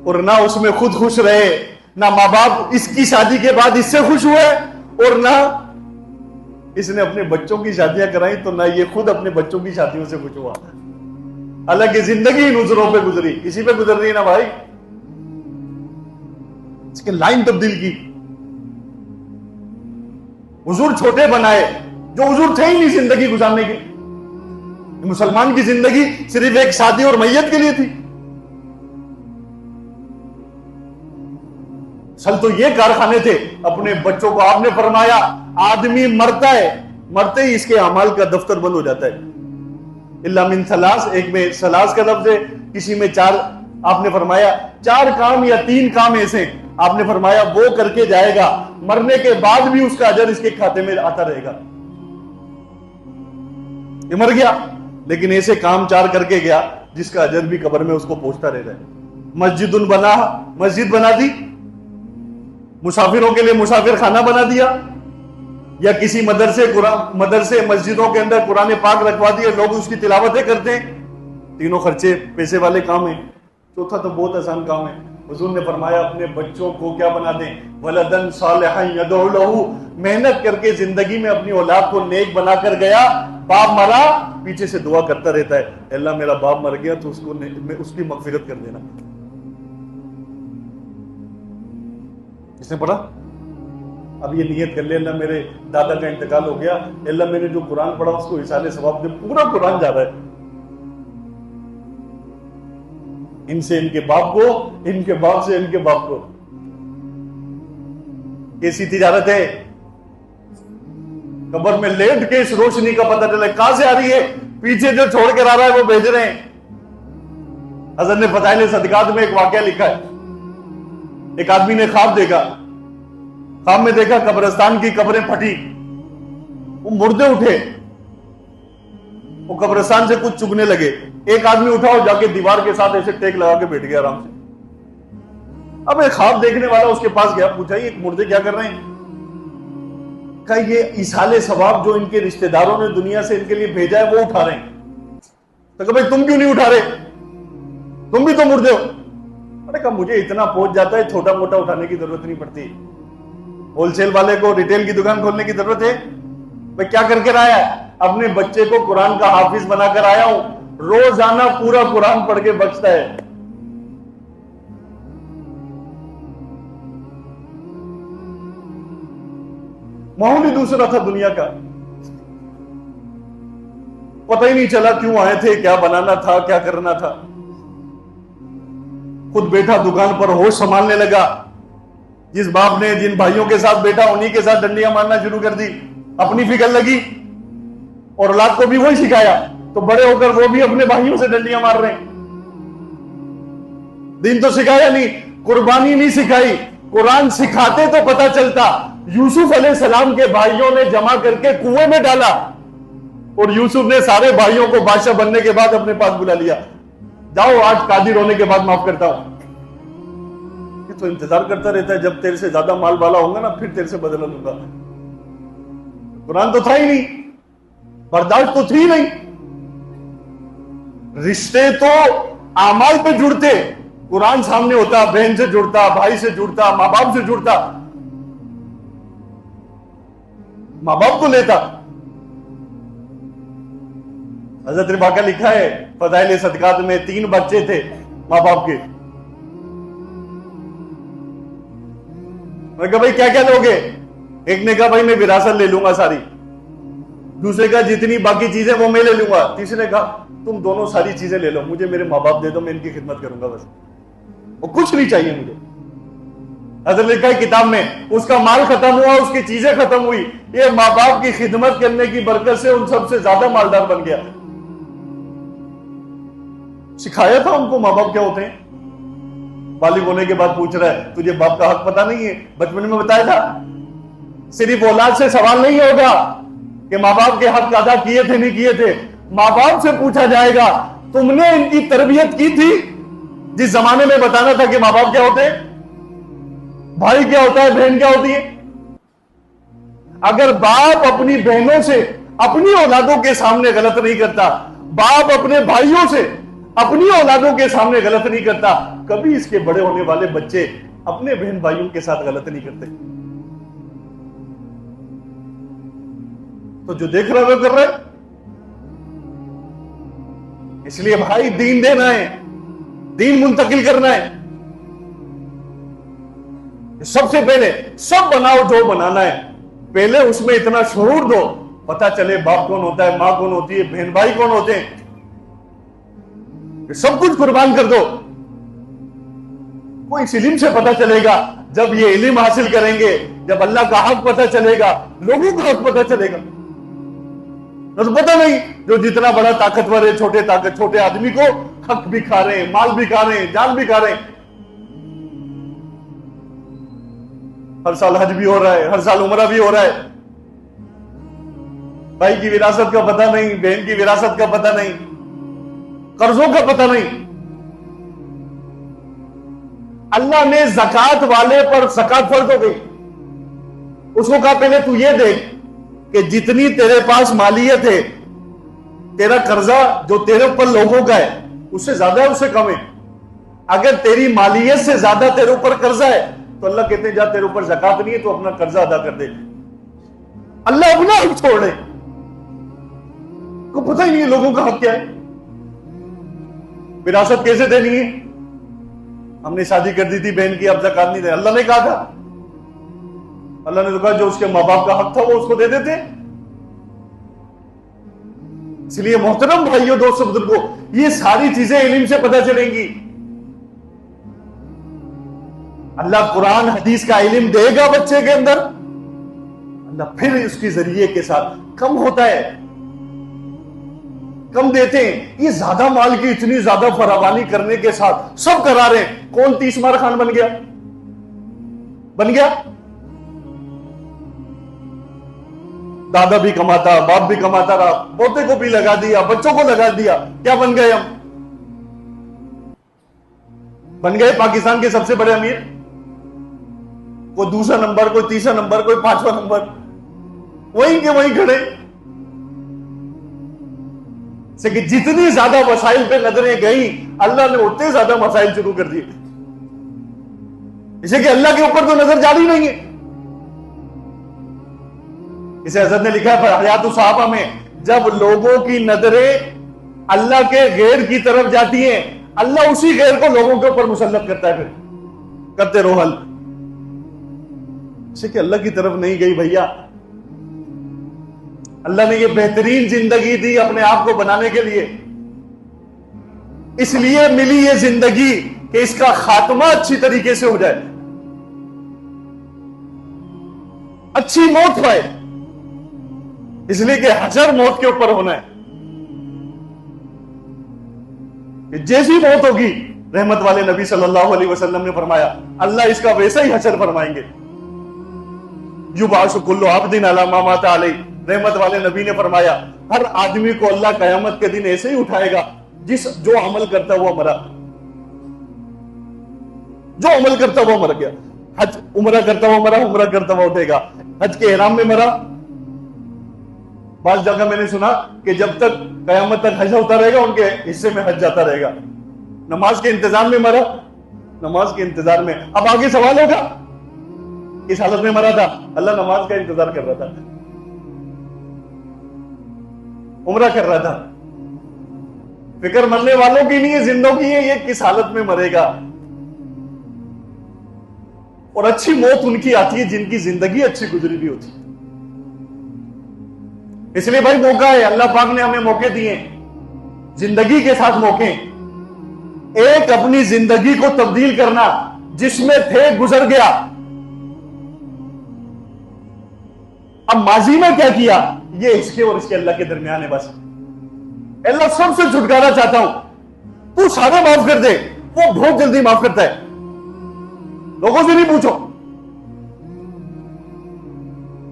اور نہ اس میں خود خوش رہے، نہ ماں باپ اس کی شادی کے بعد اس سے خوش ہوئے، اور نہ اس نے اپنے بچوں کی شادیاں کرائیں تو نہ یہ خود اپنے بچوں کی شادیوں سے خوش ہوا۔ حالانکہ زندگی ان عذروں پہ گزری، اسی پہ گزر رہی ہے نا بھائی، اس کے لائن تبدیل کی، حضور چھوٹے بنائے جو حضور تھے ہی نہیں زندگی گزارنے کی۔ مسلمان کی زندگی صرف ایک شادی اور میت کے لیے تھی۔ اصل تو یہ کارخانے تھے اپنے بچوں کو۔ آپ نے فرمایا آدمی مرتا ہے، مرتے ہی اس کے اعمال کا دفتر بند ہو جاتا ہے، الا من ثلاث، ایک میں ثلاث کا لفظ ہے، کسی میں چار۔ آپ نے فرمایا 4 کام یا 3 کام ایسے ہیں، آپ نے فرمایا وہ کر کے جائے گا، مرنے کے بعد بھی اس کا اجر اس کے کھاتے میں آتا رہے گا۔ یہ مر گیا لیکن ایسے کام 4 کر کے گیا جس کا اجر بھی قبر میں اس کو پہنچتا رہتا ہے۔ مسجد بنا، مسجد بنا دی، مسافروں کے لیے مسافر خانہ بنا دیا، یا کسی مدرسے مسجدوں کے اندر قرآن پاک رکھوا دیا، لوگ اس کی تلاوتیں کرتے ہیں، تینوں خرچے پیسے والے کام ہیں۔ چوتھا تو بہت آسان کام ہے، حضور نے فرمایا اپنے بچوں کو کیا بنا دیں، ولدن صالحا یدعو لہ، محنت کر کے زندگی میں اپنی اولاد کو نیک بنا کر گیا، باپ مرا پیچھے سے دعا کرتا رہتا ہے، اللہ میرا باپ مر گیا تو اس کی مغفرت کر دینا۔ اس نے پڑھا، اب یہ نیت کر لے اللہ میرے دادا کا انتقال ہو گیا، اللہ میں نے جو قرآن پڑھا اس کو اصالے ثواب دے، پورا قرآن جا رہا ہے، ان سے ان کے باپ کو، ان کے باپ سے ان کے باپ کو۔ کیسی تجارت ہے، قبر میں لیٹ کے اس روشنی کا پتہ چلا کہاں سے آ رہی ہے، پیچھے جو چھوڑ کر آ رہا ہے وہ بھیج رہے ہیں۔ حضرت نے فضائل صدقات میں ایک واقعہ لکھا ہے، ایک آدمی نے خواب دیکھا، خواب میں دیکھا قبرستان کی قبریں پھٹی، وہ مردے اٹھے، وہ قبرستان سے کچھ چگنے لگے، ایک آدمی اٹھا اور جا کے دیوار کے ساتھ ایسے ٹیک لگا کے بیٹھ گیا آرام سے۔ اب ایک خواب دیکھنے والا اس کے پاس گیا، پوچھا یہ مردے کیا کر رہے ہیں؟ کہا یہ ایصال ثواب جو ان کے رشتہ داروں نے دنیا سے ان کے لیے بھیجا ہے وہ اٹھا رہے ہیں۔ تو کہا بھائی تم کیوں نہیں اٹھا رہے، تم بھی تو مردے ہو۔ میں نے کہا مجھے اتنا پہنچ جاتا ہے، چھوٹا موٹا اٹھانے کی ضرورت نہیں پڑتی، ہول سیل والے کو ریٹیل کی دکان کھولنے کی ضرورت ہے؟ میں کیا کر کے آیا ہے، اپنے بچے کو قرآن کا حافظ بنا کر آیا ہوں، روزانہ پورا قرآن پڑھ کے بخشتا ہے۔ ماحول ہی دوسرا تھا دنیا کا، پتہ ہی نہیں چلا کیوں آئے تھے، کیا بنانا تھا، کیا کرنا تھا۔ خود بیٹھا دکان پر، ہوش سنبھالنے لگا، جس باپ نے جن بھائیوں کے ساتھ بیٹھا انہی کے ساتھ ڈنڈیاں مارنا شروع کر دی، اپنی فکر لگی، اور اولاد کو بھی وہی سکھایا، تو بڑے ہو کر وہ بھی اپنے بھائیوں سے ڈنڈیاں مار رہے ہیں۔ دین تو سکھایا نہیں، قربانی نہیں سکھائی، قرآن سکھاتے تو پتہ چلتا۔ یوسف علیہ السلام کے بھائیوں نے جمع کر کے کنویں میں ڈالا، اور یوسف نے سارے بھائیوں کو بادشاہ بننے کے بعد اپنے پاس بلا لیا، جاؤ آج قادر ہونے کے بعد معاف کرتا ہوں۔ یہ تو انتظار کرتا رہتا ہے جب تیرے سے زیادہ مال والا ہوگا نا پھر تیرے سے بدلہ لوں گا۔ قرآن تو تھا ہی نہیں، برداشت تو تھی نہیں، رشتے تو اعمال پہ جڑتے، قرآن سامنے ہوتا، بہن سے جڑتا، بھائی سے جڑتا، ماں باپ سے جڑتا، ماں باپ کو لیتا۔ حضرت نے واقعہ لکھا ہے فضائل صدقات میں، 3 بچے تھے ماں باپ کے۔ میں کہا بھائی کیا کیا لوگے؟ ایک نے کہا بھائی میں وراثت لے لوں گا ساری، دوسرے کا جتنی باقی چیزیں وہ میں لے لوں گا، تیسرے نے کہا تم دونوں ساری چیزیں لے لو، مجھے میرے ماں باپ دے دو، میں ان کی خدمت کروں گا بس، وہ کچھ نہیں چاہیے مجھے۔ حضرت لکھا ہے کتاب میں، اس کا مال ختم ہوا، اس کی چیزیں ختم ہوئی، یہ ماں باپ کی خدمت کرنے کی برکت سے ان سب سے زیادہ مالدار بن گیا۔ سکھایا تھا ان کو ماں باپ کیا ہوتے ہیں۔ بالغ ہونے کے بعد پوچھ رہا ہے تجھے باپ کا حق پتہ نہیں ہے؟ بچپن میں بتایا تھا۔ صرف اولاد سے سوال نہیں ہوگا کہ ماں باپ کے حق ادا کیے تھے نہیں کیے تھے، ماں باپ سے پوچھا جائے گا تم نے ان کی تربیت کی تھی جس زمانے میں بتانا تھا کہ ماں باپ کیا ہوتے ہیں، بھائی کیا ہوتا ہے، بہن کیا ہوتی ہے۔ اگر باپ اپنی بہنوں سے اپنی اولادوں کے سامنے غلط نہیں کرتا، باپ اپنے بھائیوں سے اپنی اولادوں کے سامنے غلط نہیں کرتا، کبھی اس کے بڑے ہونے والے بچے اپنے بہن بھائیوں کے ساتھ غلط نہیں کرتے. تو جو دیکھ رہا ہے وہ کر رہا ہے. اس لیے بھائی دین دینا ہے، دین منتقل کرنا ہے. سب سے پہلے سب بناؤ جو بنانا ہے، پہلے اس میں اتنا شعور دو، پتا چلے باپ کون ہوتا ہے، ماں کون ہوتی ہے، بہن بھائی کون ہوتے ہیں، سب کچھ قربان کر دو. وہ اس علم سے پتا چلے گا. جب یہ علم حاصل کریں گے، جب اللہ کا حق پتا چلے گا، لوگوں کا حق پتا چلے گا. تو پتا نہیں جو جتنا بڑا طاقتور ہے، چھوٹے آدمی کو حق بھی کھا رہے ہیں، مال بھی کھا رہے ہیں، جان بھی کھا رہے ہیں. ہر سال حج بھی ہو رہا ہے، ہر سال عمرہ بھی ہو رہا ہے. بھائی کی وراثت کا پتہ نہیں، بہن کی وراثت کا پتہ نہیں، قرضوں کا پتہ نہیں. اللہ نے زکات والے پر زکات فرض ہو گئی. اس کو کہا پہلے تو یہ دیکھ کہ جتنی تیرے پاس مالیت ہے، تیرا قرضہ جو تیرے اوپر لوگوں کا ہے اس سے زیادہ ہے اس سے کم ہے. اگر تیری مالیت سے زیادہ تیرے اوپر قرضہ ہے تو اللہ کہتے ہیں جا تیرے اوپر زکات نہیں ہے تو اپنا قرضہ ادا کر دے. اللہ اپنا حق چھوڑ دے، کو پتہ ہی نہیں ہے لوگوں کا حق کیا ہے. وراثت کیسے دینی ہے؟ ہم نے شادی کر دی تھی بہن کی، اب زکات نہیں دے. اللہ نے کہا تھا، اللہ نے تو کہا جو اس کے ماں باپ کا حق تھا وہ اس کو دے دیتے. اس لیے محترم بھائیوں، دوستوں، بزرگوں، یہ ساری چیزیں علم سے پتہ چلیں گی. اللہ قرآن حدیث کا علم دے گا بچے کے اندر، اللہ پھر اس کے ذریعے کے ساتھ کم ہوتا ہے، کم دیتے ہیں. یہ زیادہ مال کی اتنی زیادہ فراوانی کرنے کے ساتھ سب کرا رہے ہیں. کون 30 مار خان بن گیا؟ دادا بھی کماتا، باپ بھی کماتا رہا، پوتے کو بھی لگا دیا، بچوں کو لگا دیا. کیا بن گئے؟ ہم بن گئے پاکستان کے سب سے بڑے امیر. کوئی دوسرا نمبر، کوئی تیسرا نمبر، کوئی 5واں نمبر، وہیں کے وہیں کھڑے. کہ جتنی زیادہ وسائل پہ نظریں گئیں، اللہ نے اتنے زیادہ مسائل شروع کر دیے. اسے کہ اللہ کے اوپر تو نظر جاری نہیں ہے. اسے حضرت نے لکھا ہے حیات الصحابہ میں، جب لوگوں کی نظریں اللہ کے غیر کی طرف جاتی ہیں، اللہ اسی غیر کو لوگوں کے اوپر مسلط کرتا ہے. پھر کرتے رہو حل. اسے کہ اللہ کی طرف نہیں گئی بھیا. اللہ نے یہ بہترین زندگی دی اپنے آپ کو بنانے کے لیے. اس لیے ملی یہ زندگی کہ اس کا خاتمہ اچھی طریقے سے ہو جائے، اچھی موت پائے. اس لیے کہ حشر موت کے اوپر ہونا ہے. کہ جیسی موت ہوگی، رحمت والے نبی صلی اللہ علیہ وسلم نے فرمایا اللہ اس کا ویسا ہی حشر فرمائیں گے. یبعث کل عبد علی ما مات علیہ، رحمت والے نبی نے فرمایا ہر آدمی کو اللہ قیامت کے دن ایسے ہی اٹھائے گا جو عمل کرتا وہ مرا، جو عمل کرتا وہ مر گیا. حج عمرہ کرتا وہ مرا، عمرہ کرتا وہ اٹھے گا. حج کے احرام میں مرا. بعض جگہ میں نے سنا کہ جب تک قیامت تک حج ہوتا رہے گا ان کے حصے میں حج جاتا رہے گا. نماز کے انتظام میں مرا، نماز کے انتظار میں. اب آگے سوال ہوگا اس حالت میں مرا تھا، اللہ نماز کا انتظار کر رہا تھا، عمرہ کر رہا تھا. فکر مرنے والوں کی نہیں ہے، زندوں کی ہے یہ کس حالت میں مرے گا. اور اچھی موت ان کی آتی ہے جن کی زندگی اچھی گزری بھی ہوتی ہے. اس لیے بھائی موقع ہے، اللہ پاک نے ہمیں موقع دیے زندگی کے ساتھ موقع. ایک اپنی زندگی کو تبدیل کرنا، جس میں تھے گزر گیا. اب ماضی میں کیا کیا یہ اس کے اور اس کے اللہ کے درمیان ہے. بس اللہ سب سے چھٹکارا چاہتا ہوں، تو سارے معاف کر دے، وہ بہت جلدی معاف کرتا ہے. لوگوں سے نہیں پوچھو،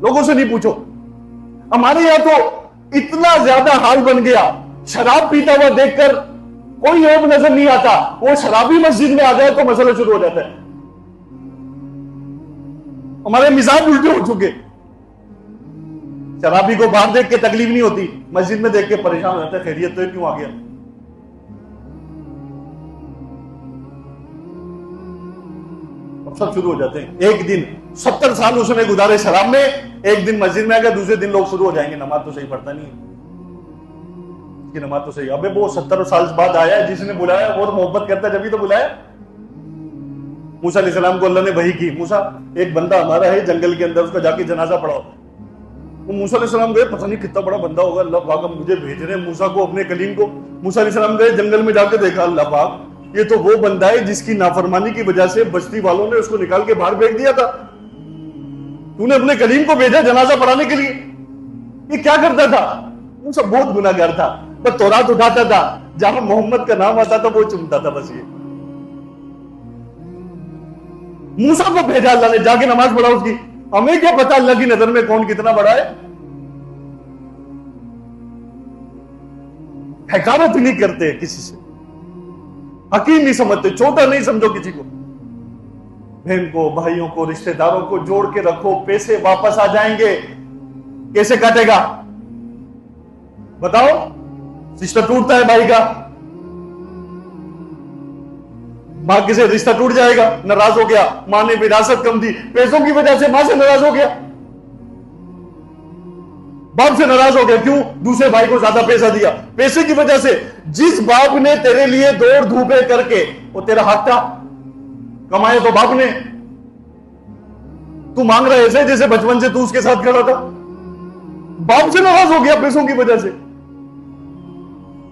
لوگوں سے نہیں پوچھو. ہمارے یہاں تو اتنا زیادہ حال بن گیا، شراب پیتا ہوا دیکھ کر کوئی عیب نظر نہیں آتا، وہ شرابی مسجد میں آ جائے تو مسئلہ شروع ہو جاتا ہے. ہمارے مزاج الٹے ہو چکے. شرابی کو باہر دیکھ کے تکلیف نہیں ہوتی، مسجد میں دیکھ کے پریشان ہو جاتا ہے، خیریت تو کیوں آ گیا؟ اب سب شروع ہو جاتے ہیں. ایک دن 70 سال اس نے گزارے شراب میں، ایک دن مسجد میں آ گیا، دوسرے دن لوگ شروع ہو جائیں گے نماز تو صحیح پڑھتا نہیں ہے، کہ نماز تو صحیح. ابے وہ 70 سال بعد آیا ہے، جس نے بلایا وہ تو محبت کرتا ہے جبھی تو بلایا. موسیٰ علیہ السلام کو اللہ نے وحی کی، موسیٰ ایک بندہ ہمارا ہے جنگل کے اندر، اس کا جا کے جنازہ پڑھاؤ. وہ موسیٰ علیہ السلام گئے، پتہ نہیں کتنا بڑا بندہ ہوگا، اللہ پاک مجھے بھیج رہے ہیں موسیٰ کو اپنے کلیم کو. موسیٰ علیہ السلام گئے جنگل میں، جا کے دیکھا اللہ پاک یہ تو وہ بندہ ہے جس کی نافرمانی کی وجہ سے بستی والوں نے اس کو نکال کے باہر پھینک دیا تھا. تو نے اپنے کلیم کو بھیجا جنازہ پڑھانے کے لیے. یہ کیا کرتا تھا؟ موسیٰ بہت گناہ گار تھا، بس تورات اٹھاتا تھا، جہاں محمد کا نام آتا تھا وہ چمتا تھا. بس یہ موسیٰ کو بھیجا اللہ نے، جا کے نماز پڑھا اس کی. ہمیں کیا پتا اللہ کی نظر میں کون کتنا بڑا ہے؟ حقارت نہیں کرتے کسی سے، حقیر نہیں سمجھتے، چھوٹا نہیں سمجھو کسی کو. بہن کو، بھائیوں کو، رشتہ داروں کو جوڑ کے رکھو، پیسے واپس آ جائیں گے. کیسے کاٹے گا بتاؤ؟ رشتہ ٹوٹتا ہے بھائی کا، ماں سے رشتہ ٹوٹ جائے گا، ناراض ہو گیا، ماں نے وراثت کم دی، پیسوں کی وجہ سے ماں سے ناراض ہو گیا، باپ سے ناراض ہو گیا، کیوں؟ دوسرے بھائی کو زیادہ پیسہ دیا. پیسے کی وجہ سے. جس باپ نے تیرے لیے دوڑ دھوپے کر کے، وہ تیرا ہاتھ تھا، کمائے تو باپ نے. تو مانگ رہا ایسے جیسے بچپن سے تو اس کے ساتھ کھڑا تھا. باپ سے ناراض ہو گیا پیسوں کی وجہ سے.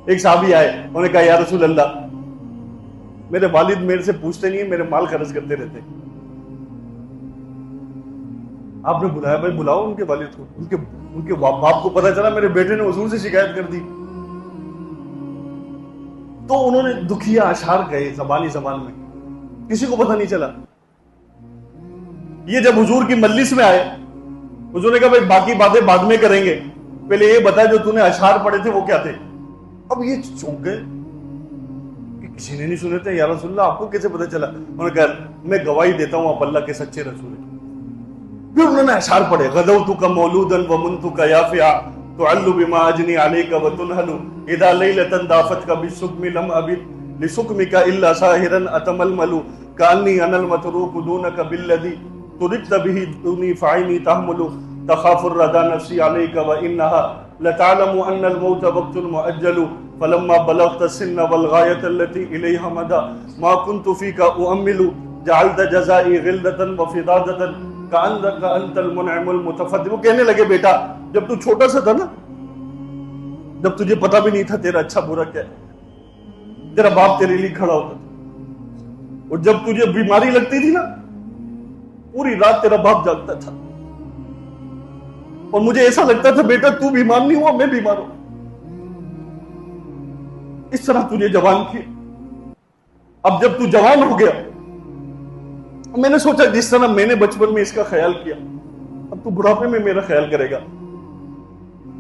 ایک صحابی آئے، انہوں نے کہا یا رسول اللہ میرے والد میرے سے پوچھتے نہیں ہیں، میرے مال خرچ کرتے رہتے. آپ نے بلایا، بھائی بلاؤ ان کے والد کو. ان کے باپ کو پتا چلا میرے بیٹے نے حضور سے شکایت کر دی. تو انہوں نے دکھیا اشعار کہے زبان میں، کسی کو پتہ نہیں چلا. یہ جب حضور کی مجلس میں آئے، حضور نے کہا بھائی باقی باتیں بعد میں کریں گے، پہلے یہ بتا جو تو نے اشعار پڑھے تھے وہ کیا تھے. اب یہ چونک گئے کہ کسی نے نہیں سنے تھے. یا رسول اللہ آپ کو کیسے پتہ چلا؟ انہوں نے کہا میں گواہی دیتا ہوں آپ اللہ کے سچے رسول ہیں. پھر انہوں نے اشعار پڑھے، غدوتک مولودا ومنتک یافعا تعل بما اجنی علیک وتنہل اذا لیلۃ دافتک بالسقم لم ابد لسقمک الا ساہرا اتململ کانی انا المتروک دونک بالذی ترکت به دونی فعینی تحمل تخاف الردى نفسی علیک وانها لتعلم ان الموت وقت مؤجل فلما بلغت السن والغایة التي الیها مدى ما كنت فیک اؤمل جعلت جزائی غلدة وفضادة کأنک انت المنعم المتفضل. وہ کہنے لگے بیٹا جب تو چھوٹا سا تھا نا، جب تجھے پتا بھی نہیں تھا تیرا اچھا برا کیا ہے، تیرا باپ تیرے لیے کھڑا ہوتا تھا، اور جب تجھے بیماری لگتی تھی نا پوری رات تیرا باپ جاگتا تھا، اور مجھے ایسا لگتا تھا بیٹا تو بیمار نہیں ہوا میں بیمار ہوں. اس طرح تجھے جوان کیا. اب جب تو جوان ہو گیا، میں نے سوچا جس طرح میں نے بچپن میں اس کا خیال کیا اب تو بڑھاپے میں میرا خیال کرے گا،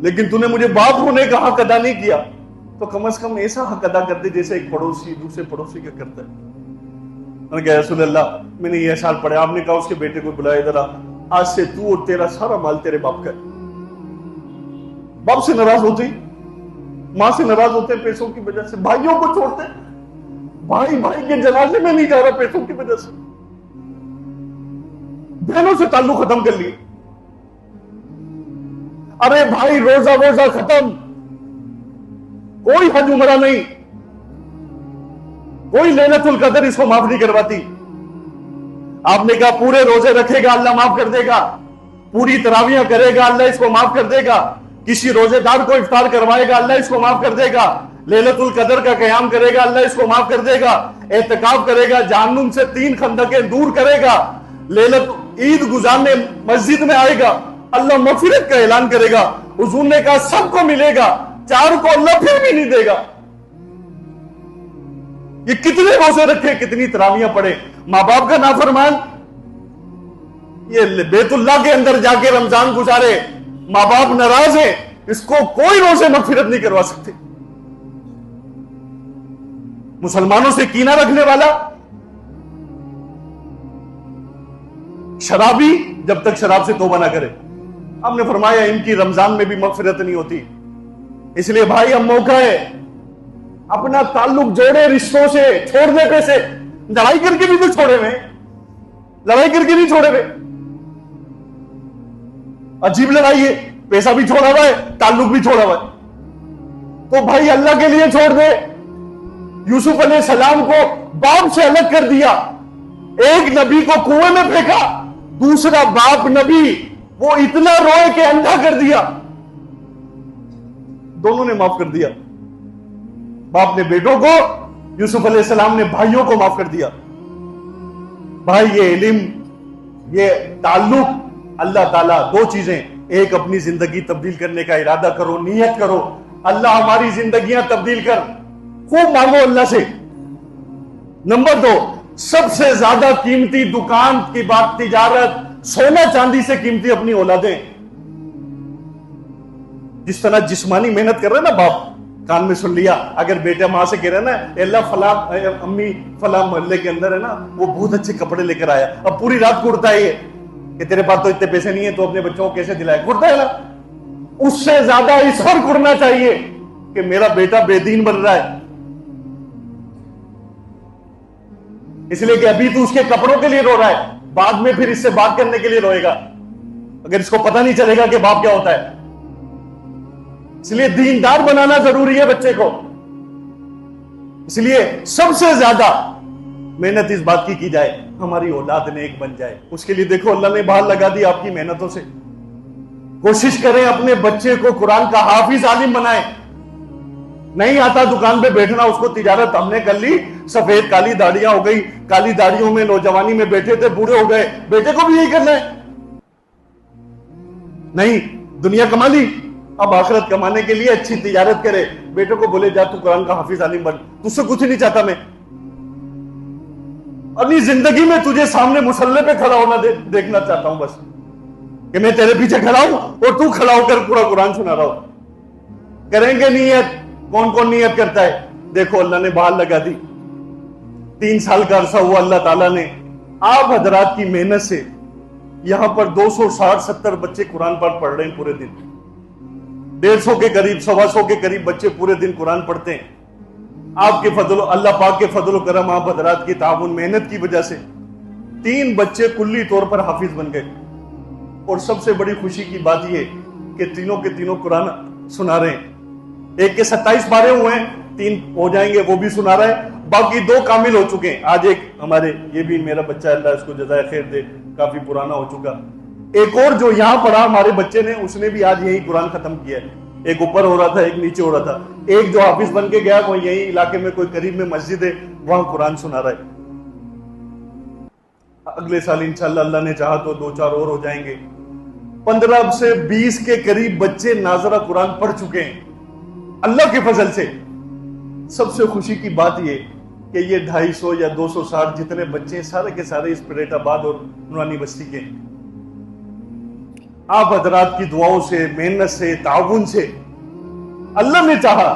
لیکن تو نے مجھے باپ ہونے کا حق ادا نہیں کیا، تو کم از کم ایسا حق ادا کر دے جیسے ایک پڑوسی دوسرے پڑوسی کا کرتا ہے. میں نے کہا رسول اللہ میں نے یہ اشعار پڑھے. آپ نے کہا اس کے بیٹے کو بلایا، ادھر آج سے تو اور تیرا سارا مال تیرے باپ کا ہے. باپ سے ناراض ہوتے، ماں سے ناراض ہوتے ہیں پیسوں کی وجہ سے، بھائیوں کو چھوڑتے، بھائی کے جنازے میں نہیں جا رہا پیسوں کی وجہ سے، بہنوں سے تعلق ختم کر لیے. ارے بھائی روزہ ختم، کوئی حج عمرہ نہیں، کوئی لیلۃ القدر اس کو معاف نہیں کرواتی. آپ نے کہا پورے روزے رکھے گا اللہ معاف کر دے گا، پوری تراویحیں کرے گا اللہ اس کو معاف کر دے گا، کسی روزے دار کو افطار کروائے گا اللہ اس کو معاف کر دے گا، لیلۃ القدر کا قیام کرے گا اللہ اس کو معاف کر دے گا، اعتکاف کرے گا جہنم سے 3 خندقیں دور کرے گا، عید گزارنے مسجد میں آئے گا اللہ مغفرت کا اعلان کرے گا. حضور نے کہا سب کو ملے گا، 4 کو اللہ پھر بھی نہیں دے گا. یہ کتنے روزے رکھے، کتنی تراویحیں پڑھے، ماں باپ کا نافرمان، یہ بیت اللہ کے اندر جا کے رمضان گزارے، ماں باپ ناراض ہیں، اس کو کوئی روزے مغفرت نہیں کروا سکتے. مسلمانوں سے کینہ رکھنے والا، شرابی جب تک شراب سے توبہ نہ کرے، آپ نے فرمایا ان کی رمضان میں بھی مغفرت نہیں ہوتی. اس لیے بھائی اب موقع ہے, اپنا تعلق جوڑے رشتوں سے, چھوڑ دے پیسے. لڑائی کر کے بھی تو چھوڑے ہوئے, لڑائی کر کے نہیں چھوڑے ہوئے. عجیب لڑائی ہے, پیسہ بھی چھوڑا ہوا ہے, تعلق بھی چھوڑا ہوا ہے. تو بھائی اللہ کے لیے چھوڑ دے. یوسف علیہ السلام کو باپ سے الگ کر دیا, ایک نبی کو کنویں میں پھینکا, دوسرا باپ نبی وہ اتنا روئے کہ اندھا کر دیا. دونوں نے معاف کر دیا. باپ نے بیٹوں کو, یوسف علیہ السلام نے بھائیوں کو معاف کر دیا. بھائی یہ علم, یہ تعلق, اللہ تعالیٰ دو چیزیں, ایک اپنی زندگی تبدیل کرنے کا ارادہ کرو, نیت کرو, اللہ ہماری زندگیاں تبدیل کر, خوب مانگو اللہ سے. نمبر دو, سب سے زیادہ قیمتی دکان کی بات تجارت, سونا چاندی سے قیمتی اپنی اولادیں. جس طرح جسمانی محنت کر رہے نا باپ, کان میں سن لیا, اگر بیٹا ماں سے کہہ رہا نا اے اللہ فلاں امی فلاں محلے کے اندر ہے نا وہ بہت اچھے کپڑے لے کر آیا, اب پوری رات کڑتا ہے یہ کہ تیرے پاس تو اتنے پیسے نہیں ہیں تو اپنے بچوں کو کیسے دلائے, کڑتا ہے نا. اس سے زیادہ اس پر کڑنا چاہیے کہ میرا بیٹا بے دین بن رہا ہے, اس لیے کہ ابھی تو اس کے کپڑوں کے لیے رو رہا ہے, بعد میں پھر اس سے بات کرنے کے لیے روئے گا اگر اس کو پتہ نہیں چلے گا کہ باپ کیا ہوتا ہے. اس لیے دیندار بنانا ضروری ہے بچے کو. اس لیے سب سے زیادہ محنت اس بات کی جائے ہماری اولاد نیک بن جائے. اس کے لیے دیکھو اللہ نے بہار لگا دی آپ کی محنتوں سے. کوشش کریں اپنے بچے کو قرآن کا حافظ عالم بنائیں. نہیں آتا دکان پہ بیٹھنا, اس کو تجارت ہم نے کر لی, سفید کالی داڑیاں ہو گئی, کالی داڑیوں میں نوجوانی میں بیٹھے تھے, بوڑھے ہو گئے, بیٹے کو بھی یہی کرنا ہے. نہیں, دنیا کما لی, اب آخرت کمانے کے لیے اچھی تجارت کرے. بیٹے کو بولے جا تو قرآن کا حافظ عالم بن, تجھ سے کچھ نہیں چاہتا میں, اپنی زندگی میں تجھے سامنے مسلح پہ کھڑا ہونا دیکھنا چاہتا ہوں بس, کہ میں تیرے پیچھے کھڑا ہوں اور تو کھڑا ہو کر پورا قرآن سنا رہا ہوں. کریں گے نیت, کون کون نیت کرتا ہے؟ دیکھو اللہ نے بہار لگا دی. 3 سال کا عرصہ ہوا اللہ تعالیٰ نے آپ حضرات کی محنت سے یہاں پر 260-70 بچے قرآن پاک پڑھ رہے ہیں پورے دن. 150 کے قریب, 125 کے قریب بچے پورے دن قرآن پڑھتے ہیں. آپ کے فضل, اللہ پاک کے فضل و کرم, آپ حضرات کی تعاون محنت کی وجہ سے 3 بچے کلی طور پر حافظ بن گئے. اور سب سے بڑی خوشی کی بات یہ کہ تینوں کے تینوں قرآن سنا رہے ہیں. ایک کے 27 پارے ہوئے ہیں, 3 ہو جائیں گے وہ بھی سنا رہا ہے, باقی 2 کامل ہو چکے ہیں. آج ایک ہمارے, یہ بھی میرا بچہ اللہ اس کو جزائے خیر دے, کافی پرانا ہو چکا. ایک اور جو یہاں پڑھا ہمارے بچے نے, اس نے بھی آج یہی قرآن ختم کیا ہے. ایک اوپر ہو رہا تھا, ایک نیچے ہو رہا تھا. ایک جو حافظ بن کے گیا وہ یہی علاقے میں کوئی قریب میں مسجد ہے, وہاں قرآن سنا رہا ہے. اگلے سال انشاءاللہ اللہ نے چاہا تو 2-4 اور ہو جائیں گے. 15 سے 20 کے قریب بچے ناظرہ قرآن پڑھ چکے ہیں اللہ کے فضل سے. سب سے خوشی کی بات یہ کہ یہ 250 یا 260 جتنے بچے ہیں سارے کے سارے اس پریٹ آباد اور نورانی بستی کے ہیں. آپ حضرات کی دعاؤں سے, محنت سے, تعاون سے اللہ نے چاہا,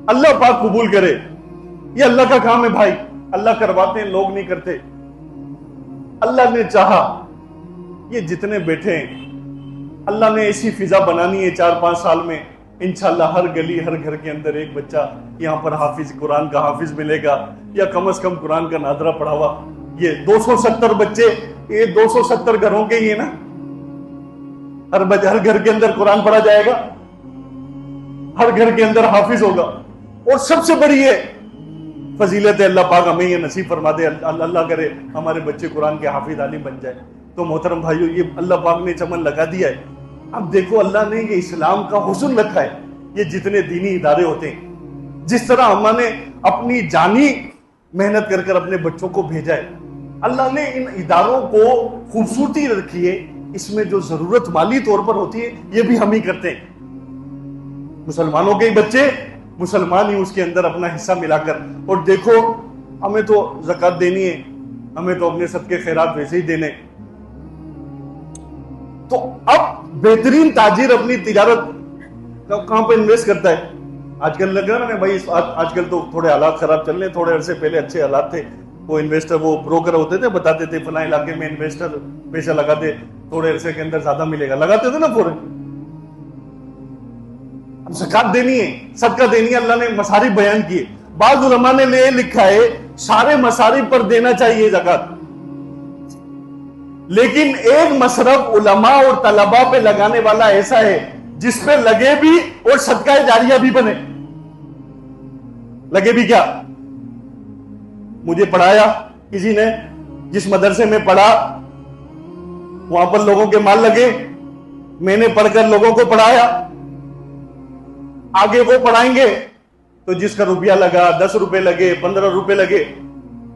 اللہ پاک قبول کرے. یہ اللہ کا کام ہے بھائی, اللہ کرواتے ہیں, لوگ نہیں کرتے. اللہ نے چاہا یہ جتنے بیٹھے ہیں, اللہ نے ایسی فضا بنانی ہے 4-5 سال میں انشاءاللہ ہر گلی ہر گھر کے اندر ایک بچہ یہاں پر حافظ, قرآن کا حافظ ملے گا, یا کم از کم قرآن کا ناظرہ پڑھا ہوا. یہ 270 بچے, یہ 270 گھروں کے ہی ہے نا, ہر گھر کے اندر قرآن پڑھا جائے گا, ہر گھر کے اندر حافظ ہوگا. اور سب سے بڑی یہ فضیلت ہے, اللہ پاک ہمیں یہ نصیب فرما دے, اللہ کرے ہمارے بچے قرآن کے حافظ عالم بن جائے. تو محترم بھائیو, یہ اللہ پاک نے چمن لگا دیا ہے. اب دیکھو اللہ نے یہ اسلام کا حسن رکھا ہے. یہ جتنے دینی ادارے ہوتے ہیں, جس طرح ہم نے اپنی جانی محنت کر کر اپنے بچوں کو بھیجا ہے, اللہ نے ان اداروں کو خوبصورتی رکھی ہے. اس میں جو ضرورت مالی طور پر ہوتی ہے یہ بھی ہم ہی کرتے ہیں. مسلمانوں کے ہی بچے, مسلمان ہی اس کے اندر اپنا حصہ ملا کر. اور دیکھو ہمیں تو زکوٰۃ دینی ہے, ہمیں تو اپنے صدقے خیرات ویسے ہی دینے. تو اب بہترین تاجر اپنی تجارت کہاں پہ انویسٹ کرتا ہے؟ آج کل لگ رہا نا بھائی, آج کل تو تھوڑے حالات خراب چل رہے ہیں, تھوڑے عرصے پہلے اچھے حالات تھے. وہ انویسٹر, وہ بروکر ہوتے تھے, بتاتے تھے فلاں علاقے میں انویسٹر پیسہ لگا دے, تھوڑے عرصے کے اندر زیادہ ملے گا، لگاتے تھے نا فوراً. اب زکات دینی ہے، صدقہ دینی ہے، اللہ نے مصارف بیان کیے. بعض علماء نے یہ لکھا ہے سارے مصارف پر دینا چاہیے زکات، لیکن ایک مصرف علماء اور طلباء پہ لگانے والا ایسا ہے جس پہ لگے بھی اور صدقہ جاریہ بھی بنے. لگے بھی کیا؟ مجھے پڑھایا کسی نے، جس مدرسے میں پڑھا وہاں پر لوگوں کے مال لگے، میں نے پڑھ کر لوگوں کو پڑھایا، آگے وہ پڑھائیں گے تو جس کا روپیہ لگا، 10 روپے لگے، 15 روپے لگے،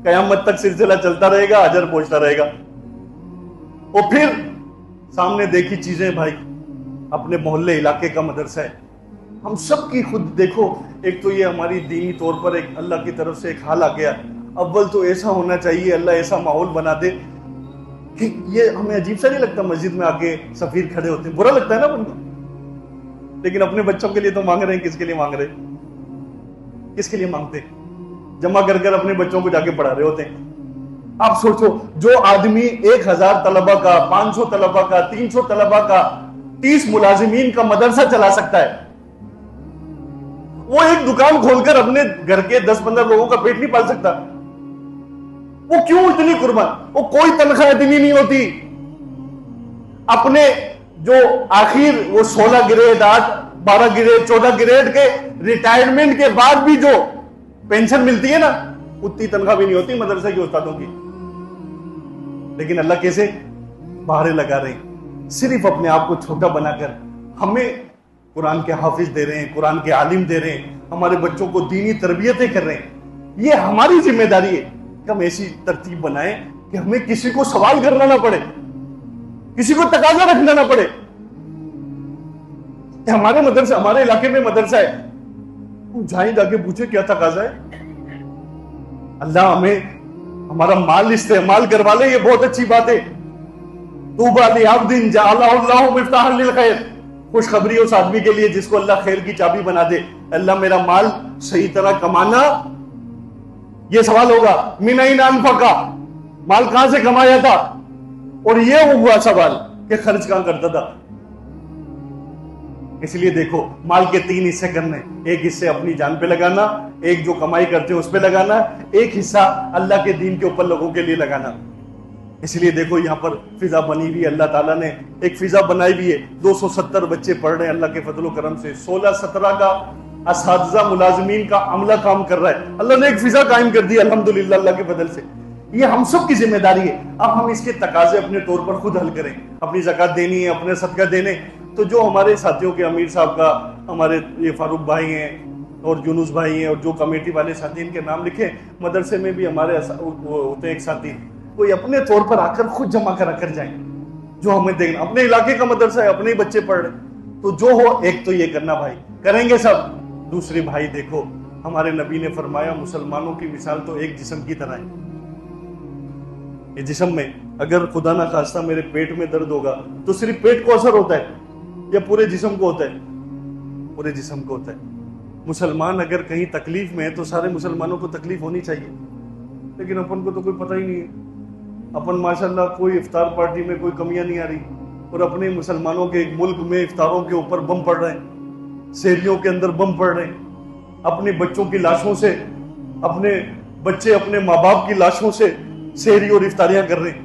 قیامت تک سلسلہ چلتا رہے گا، اجر پہنچتا رہے گا. اور پھر سامنے دیکھی چیزیں بھائی، اپنے محلے علاقے کا مدرسہ ہے، ہم سب کی خود دیکھو. ایک تو یہ ہماری دینی طور پر ایک اللہ کی طرف سے ایک حال آ گیا. اول تو ایسا ہونا چاہیے، اللہ ایسا ماحول بنا دے کہ یہ ہمیں عجیب سا نہیں لگتا مسجد میں آ کے سفیر کھڑے ہوتے ہیں، برا لگتا ہے نا ان کو، لیکن اپنے بچوں کے لیے تو مانگ رہے ہیں. کس کے لیے مانگ رہے ہیں؟ کس کے لیے مانگتے ہیں؟ جمع کر کر اپنے بچوں کو جا کے پڑھا رہے ہوتے ہیں. آپ سوچو، جو آدمی 1000 طلبہ کا، 500 طلبہ کا، 300 طلبہ کا، 30 ملازمین کا مدرسہ چلا سکتا ہے، وہ ایک دکان کھول کر اپنے گھر کے 10-15 لوگوں کا پیٹ نہیں پال سکتا. وہ کیوں اتنی قربان؟ وہ کوئی تنخواہ اتنی نہیں ہوتی. اپنے جو آخر وہ 16 گریڈ 8 12 گریڈ 14 گریڈ کے ریٹائرمنٹ کے بعد بھی جو پینشن ملتی ہے نا، اتنی تنخواہ بھی نہیں ہوتی مدرسے کے استادوں کی. لیکن اللہ کیسے بہارے لگا رہے ہیں، صرف اپنے آپ کو چھوٹا بنا کر. ہمیں قرآن کے حافظ دے رہے ہیں، قرآن کے عالم دے رہے ہیں، ہمارے بچوں کو دینی تربیتیں کر رہے ہیں. یہ ہماری ذمہ داری ہے کہ ہم ایسی ترتیب بنائیں کہ ہمیں کسی کو سوال کرنا نہ پڑے، کسی کو تقاضا رکھنا نہ پڑے. ہمارے مدرسے، ہمارے علاقے میں مدرسہ ہے، جائیں جا کے پوچھے کیا تقاضا ہے. اللہ ہمیں ہمارا مال استعمال کروا لے، یہ بہت اچھی بات ہے. طوبیٰ لعبد جعلہ اللہ مفتاحا للخیر، خوشخبری اس آدمی کے لیے جس کو اللہ خیر کی چابی بنا دے. اللہ میرا مال صحیح طرح کمانا. یہ سوال ہوگا من این انفقا، مال کہاں سے کمایا تھا؟ اور یہ ہوا سوال کہ خرچ کہاں کرتا تھا. اس لیے دیکھو، مال کے 3 حصے کرنے، ایک حصے اپنی جان پہ لگانا، ایک جو کمائی کرتے ہیں اس پہ لگانا، ایک حصہ اللہ کے دین کے اوپر لوگوں کے لیے لگانا. اس لیے دیکھو یہاں پر فضا بنی ہوئی، اللہ تعالیٰ نے ایک فضا بنائی ہوئی ہے. 270 بچے پڑھ رہے ہیں اللہ کے فضل و کرم سے. 16-17 کا اساتذہ ملازمین کا عملہ کام کر رہا ہے. اللہ نے ایک فضا قائم کر دی الحمدللہ اللہ کے فضل سے. یہ ہم سب کی ذمہ داری ہے. اب ہم اس کے تقاضے اپنے طور پر خود حل کریں. اپنی زکات دینی ہے، اپنے صدقہ دینے. تو جو ہمارے ساتھیوں کے امیر صاحب کا، ہمارے یہ فاروق بھائی ہیں اور یونس بھائی ہیں، اور جو کمیٹی والے ساتھی ان کے نام لکھے. مدرسے میں بھی ہمارے ہوتے ہیں ایک ساتھی، کوئی اپنے طور پر آ کر خود جمع کرا کر جائیں. جو ہمیں دیکھنا، اپنے علاقے کا مدرسہ ہے، اپنے ہی بچے پڑھ رہے، تو جو ہو ایک تو یہ کرنا بھائی، کریں گے سب. دوسری بھائی دیکھو، ہمارے نبی نے فرمایا مسلمانوں کی مثال تو ایک جسم کی طرح ہے. یہ جسم میں اگر خدا نہ خواستہ میرے پیٹ میں درد ہوگا تو صرف پیٹ کو اثر ہوتا ہے یا پورے جسم کو ہوتا ہے؟ پورے جسم کو ہوتا ہے. مسلمان اگر کہیں تکلیف میں ہے تو سارے مسلمانوں کو تکلیف ہونی چاہیے، لیکن اپن کو تو کوئی پتہ ہی نہیں ہے. اپن ماشاءاللہ کوئی افطار پارٹی میں کوئی کمیاں نہیں آ رہی، اور اپنے مسلمانوں کے ایک ملک میں افطاروں کے اوپر بم پڑ رہے ہیں، سیریوں کے اندر بم پڑ رہے ہیں. اپنے بچوں کی لاشوں سے، اپنے بچے اپنے ماں باپ کی لاشوں سے سیری اور افطاریاں کر رہے ہیں.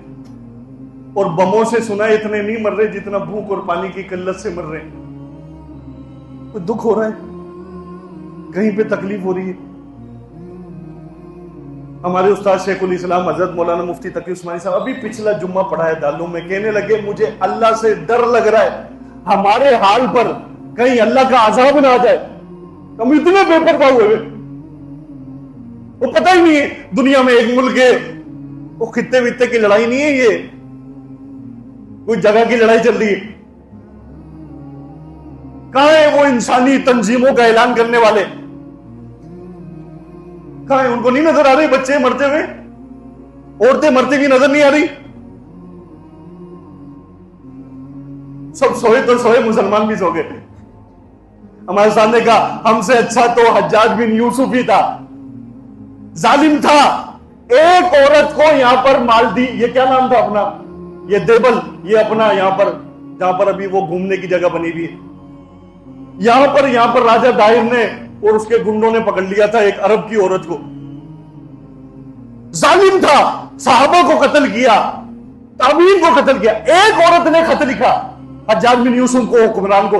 اور بموں سے سنا ہے اتنے نہیں مر رہے جتنا بھوک اور پانی کی قلت سے مر رہے ہیں. کوئی دکھ ہو رہا ہے، کہیں پہ تکلیف ہو رہی ہے. ہمارے استاد شیخ الاسلام حضرت مولانا مفتی تقی عثمانی صاحب ابھی پچھلا جمعہ پڑھایا دالوں میں، کہنے لگے مجھے اللہ سے ڈر لگ رہا ہے ہمارے حال پر کہیں اللہ کا عذاب نہ آ جائے. ہم اتنے بے پرواہ ہوئے، وہ پتہ ہی نہیں ہے دنیا میں ایک ملک ہے، وہ خطے وطے کی لڑائی نہیں ہے، یہ کوئی جگہ کی لڑائی چل رہی ہے. کہاں ہے وہ انسانی تنظیموں کا اعلان کرنے والے؟ کہاں ہے؟ ان کو نہیں نظر آ رہی بچے مرتے ہوئے، عورتیں مرتے ہوئی نظر نہیں آ رہی. سب سوئے تو سوئے، مسلمان بھی سو گئے. ہمارے سامنے کہا ہم سے اچھا تو حجاج بن یوسف ہی تھا، ظالم تھا. ایک عورت کو یہاں پر مال دی، یہ کیا نام تھا اپنا، یہ دیبل، یہ اپنا یہاں پر جہاں پر ابھی وہ گھومنے کی جگہ بنی ہوئی ہے، یہاں پر راجہ داہر نے اور اس کے گنڈوں نے پکڑ لیا تھا ایک عرب کی عورت کو، ظالم تھا، صحابہ کو قتل کیا، تابعین کو قتل کیا. ایک عورت نے خط لکھا حجاج بن یوسف کو، حکمران کو،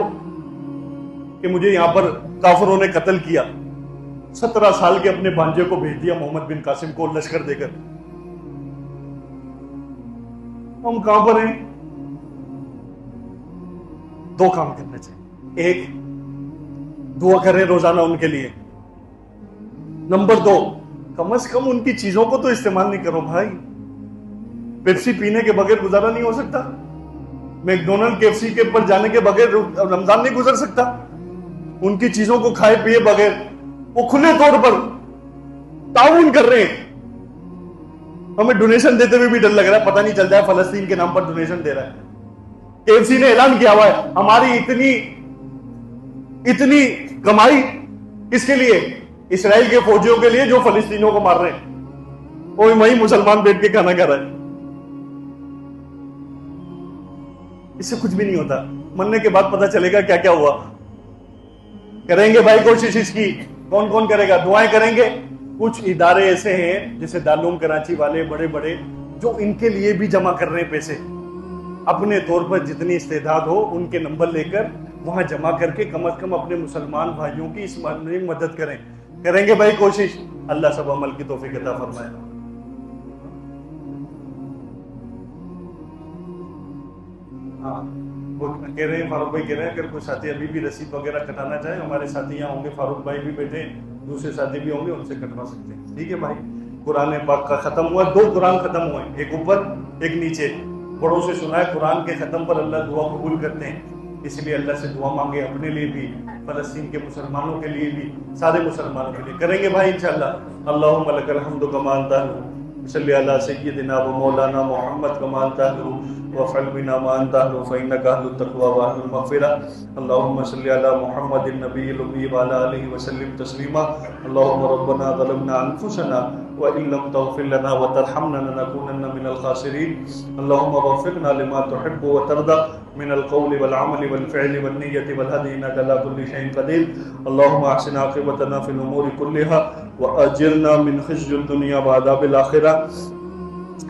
کہ مجھے یہاں پر کافروں نے قتل کیا. 17 سال کے اپنے بھانجے کو بھیج دیا محمد بن قاسم کو لشکر دے کر. ہم کہاں پر ہیں؟ 2 کام کرنے چاہیے. ایک، دعا کریں روزانہ ان کے لیے. نمبر 2، کم از کم ان کی چیزوں کو تو استعمال نہیں کرو بھائی. پیپسی پینے کے بغیر گزارا نہیں ہو سکتا، میکڈونلڈ KFC کے پر جانے کے بغیر رمضان نہیں گزر سکتا. ان کی چیزوں کو کھائے پیے بغیر وہ کھلے طور پر تعاون کر رہے ہیں. ہمیں ڈونیشن دیتے ہوئے بھی ڈر لگ رہا ہے، پتہ نہیں چل جائے فلسطین کے نام پر ڈونیشن دے رہا ہے. KFC نے اعلان کیا ہوا ہے ہماری اتنی کمائی اس کے لیے، اسرائیل کے فوجیوں کے لیے جو فلسطینیوں کو مار رہے ہیں، وہی مسلمان بیٹھ کے کھانا کھا رہا ہے. اس سے کچھ بھی نہیں ہوتا. مرنے کے بعد پتہ چلے گا کیا کیا ہوا. کریں گے بھائی کوشش اس کی. کون کون کرے گا؟ دعائیں کریں گے. کچھ ادارے ایسے ہیں جیسے دارالعلوم کراچی والے بڑے بڑے، جو ان کے لیے بھی جمع کر رہے ہیں پیسے. اپنے طور پر جتنی استعداد ہو ان کے نمبر لے کر وہاں جمع کر کے کم از کم اپنے مسلمان بھائیوں کی اس میں مدد کریں. کریں گے بھائی کوشش. اللہ سب عمل کی توفیق عطا فرمائے. ہاں وہ کہہ رہے ہیں، فاروق بھائی کہہ رہے ہیں اگر کوئی ساتھی ابھی بھی رسید وغیرہ کٹانا چاہے، ہمارے ساتھی یہاں ہوں گے، فاروق بھائی بھی بیٹھے، دوسرے ساتھی بھی ہوں گے، ان سے کٹوا سکتے ہیں. ٹھیک ہے بھائی. قرآن پاک کا ختم ہوا، 2 قرآن ختم ہوئے، ایک اوپر ایک نیچے. بڑوں سے سنا ہے قرآن کے ختم پر اللہ دعا قبول کرتے ہیں، اس لیے اللہ سے دعا مانگے اپنے لیے بھی، فلسطین کے مسلمانوں کے لیے بھی، سارے مسلمانوں کے لیے. کریں گے بھائی انشاءاللہ. اللہم لک الحمد کما انت اہل، صلی علی سیدنا و مولانا محمد کما انت اہل وفعل بنا ما انت اهل فانك اهل التقوى واهل المغفرة. اللهم صل على محمد النبي الامي وعلى اله وسلم تسليما. اللهم ربنا ظلمنا انفسنا وان لم تغفر لنا وترحمنا لنكونن من الخاسرين. اللهم وفقنا لما تحب وترضى من القول والعمل والفعل والنية والهدي انك على كل شيء قدير. اللهم احسن عاقبتنا في الامور كلها واجرنا من خزي الدنيا وعذاب الاخرة.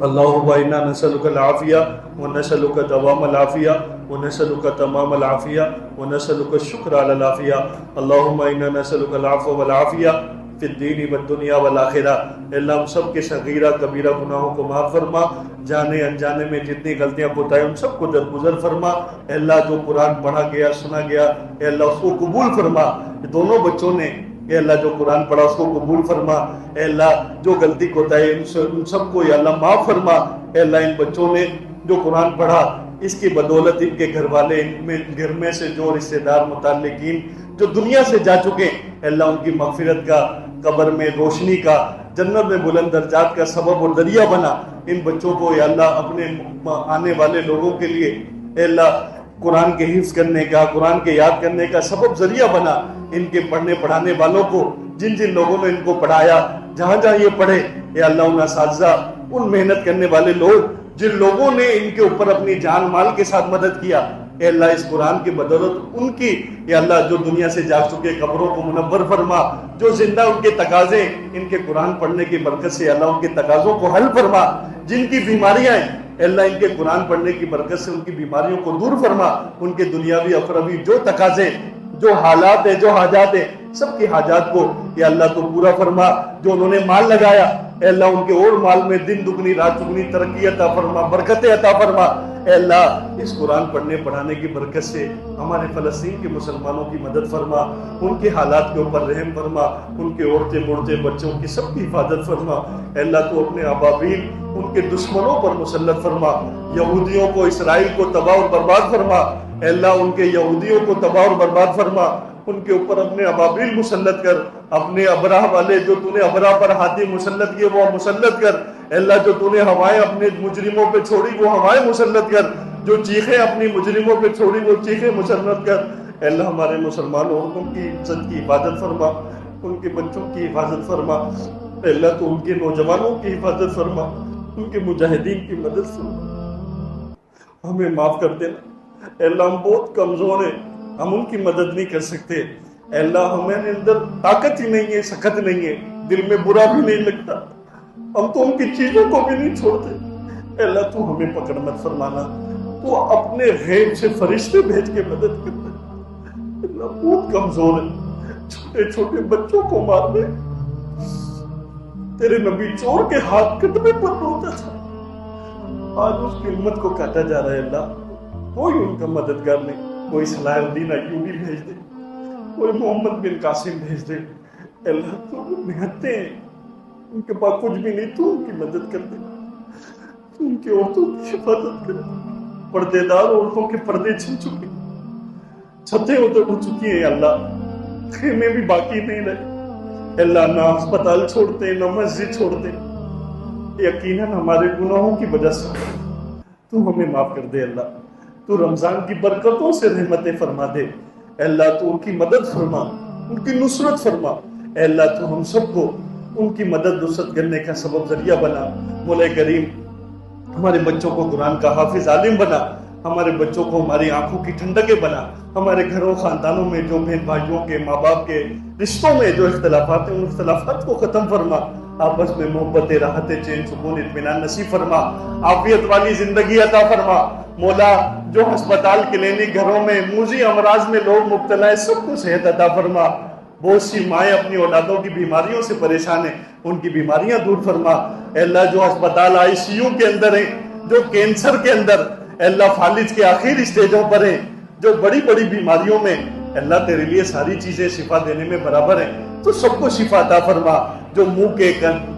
اللهم انا نسألك العافية ونسألك دوام العافية ونسألك تمام العافية ونسألك الشكر على العافية. اللهم انا نسألك العفو والعافية فی الدین والدنیا والآخرہ. اللہ ہم سب کے صغیرہ کبیرہ گناہوں کو معاف فرما، جانے انجانے میں جتنی غلطیاں کوتاہی ان سب کو درگزر فرما. اے اللہ جو قرآن پڑھا گیا سنا گیا اے اللہ اس کو قبول فرما. دونوں بچوں نے اے اللہ جو قرآن پڑھا اس کو قبول فرما. اے اللہ جو غلطی کوتاہی ان سب کو یا اللہ معاف فرما. اے اللہ ان بچوں نے جو قرآن پڑھا اس کی بدولت ان کے گھر والے، ان میں گھر میں سے جو رشتہ دار متعلقین جو دنیا سے جا چکے، اے اللہ ان کی مغفرت کا، قبر میں روشنی کا، جنت میں بلند درجات کا سبب اور ذریعہ بنا. ان بچوں کو یا اللہ اپنے آنے والے لوگوں کے لیے اے اللہ قرآن کے حفظ کرنے کا، قرآن کے یاد کرنے کا سبب ذریعہ بنا. ان کے پڑھنے پڑھانے والوں کو، جن جن لوگوں نے ان کو پڑھایا، جہاں جہاں یہ پڑھے، اے اللہ ان اساتذہ، ان محنت کرنے والے لوگ جن لوگوں نے ان کے اوپر اپنی جان مال کے ساتھ مدد کیا، اے اللہ اس قرآن کی بدولت ان کی اے اللہ جو دنیا سے جا چکے قبروں کو منور فرما، جو زندہ ان کے تقاضے ان کے قرآن پڑھنے کی برکت سے اللہ ان کے تقاضوں کو حل فرما. جن کی بیماریاں ہیں اے اللہ ان کے قرآن پڑھنے کی برکت سے ان کی بیماریوں کو دور فرما. ان کے دنیاوی اخروی جو تقاضے، جو حالات ہیں، جو حاجات ہیں، سب کی حاجات کو یا اللہ تو پورا فرما. جو انہوں نے مال لگایا اے اللہ ان کے اور مال میں دن دگنی رات دگنی ترقی عطا فرما، برکتیں عطا فرما. اے اللہ اس قرآن پڑھنے پڑھانے کی برکت سے ہمارے فلسطین کے مسلمانوں کی مدد فرما، ان کے حالات کے اوپر رحم فرما، ان کے عورتیں مردے بچوں کی سب کی حفاظت فرما. اے اللہ تو اپنے ابابیل ان کے دشمنوں پر مسلط فرما، یہودیوں کو، اسرائیل کو تباہ اور برباد فرما. اے اللہ ان کے یہودیوں کو تباہ اور برباد فرما، ان کے اوپر اپنے ابابیل مسلط کر. اپنے ابراہ والے جو تو نے ابراہ پر ہاتھی مسلط کیے وہ مسلط کر. اے اللہ جو تو نے ہوائیں اپنے مجرموں پہ چھوڑی وہ ہوائیں مسلط کر. جو چیخیں اپنی مجرموں پہ چھوڑی وہ چیخیں مسلط کر. اے اللہ ہمارے مسلمان عورتوں کی عزت کی حفاظت فرما، ان کے بچوں کی حفاظت فرما. اے اللہ تو ان کے نوجوانوں کی حفاظت فرما، ان کے مجاہدین کی مدد فرما. ہمیں معاف کر دینا۔ اے اللہ ہم بہت کمزور ہیں، ہم ان کی مدد نہیں کر سکتے۔ اے اللہ ہمیں اندر طاقت ہی نہیں ہے، سخت نہیں ہے، دل میں برا بھی نہیں لگتا، ہم تو ان کی چیزوں کو بھی نہیں چھوڑتے۔ اے اللہ تو ہمیں پکڑ مت فرمانا، تو اپنے غیب سے فرشتے بھیج کے مدد کرتا ہے۔ اللہ بہت کمزور ہے، چھوٹے چھوٹے بچوں کو مارنے، تیرے نبی چور کے ہاتھ کٹنے پر روتا تھا، آج اس کی امت کو کاٹا جا رہا ہے۔ اللہ کوئی ان کا مددگار نہیں، کوئی صلاح الدین ایوبی بھیج دے، کوئی محمد بن قاسم بھیج دے۔ اللہ تو نہتے ہیں، ان کے پاس کچھ بھی نہیں، تو ان کی مدد کر دے، تو ان کی عورتوں کی حفاظت کر دے۔ پردے دار عورتوں کے پردے چھن چکے، چھتیں اتر چکی ہیں، اللہ خیمے بھی باقی نہیں رہے۔ اللہ نہ ہسپتال چھوڑتے نہ مسجد چھوڑتے، یقیناً ہمارے گناہوں کی وجہ سے تو ہمیں معاف کر دے۔ اللہ تو رمضان کی برکتوں سے رحمتیں فرما دے۔ اے اللہ تو ان کی مدد فرما، ان کی نصرت فرما۔ اے اللہ تو ہم سب کو ان کی مدد نصرت کرنے کا سبب ذریعہ بنا۔ مولا کریم ہمارے بچوں کو قرآن کا حافظ عالم بنا، ہمارے بچوں کو ہماری آنکھوں کی ٹھنڈکیں بنا، ہمارے گھروں خاندانوں میں جو بہن بھائیوں کے ماں باپ کے رشتوں میں جو اختلافات ہیں ان اختلافات کو ختم فرما، آپس میں محبت، راحت، چین، سکون، اطمینان نصیب فرما، عافیت والی زندگی عطا فرما۔ مولا جو ہسپتال کلینک گھروں میں موذی امراض میں لوگ مبتلا ہیں سب کو صحت عطا فرما۔ بہت سی مائیں اپنی اولادوں کی بیماریوں سے پریشان ہیں، ان کی بیماریاں دور فرما۔ اے اللہ جو ہسپتال آئی سی یو کے اندر ہیں، جو کینسر کے اندر، اے اللہ فالج کے آخری اسٹیجوں پر ہیں، جو بڑی بڑی بیماریوں میں، اللہ تیرے لیے ساری چیزیں شفا دینے میں برابر ہیں، تو سب کو شفا عطا فرما۔ جو منہ کے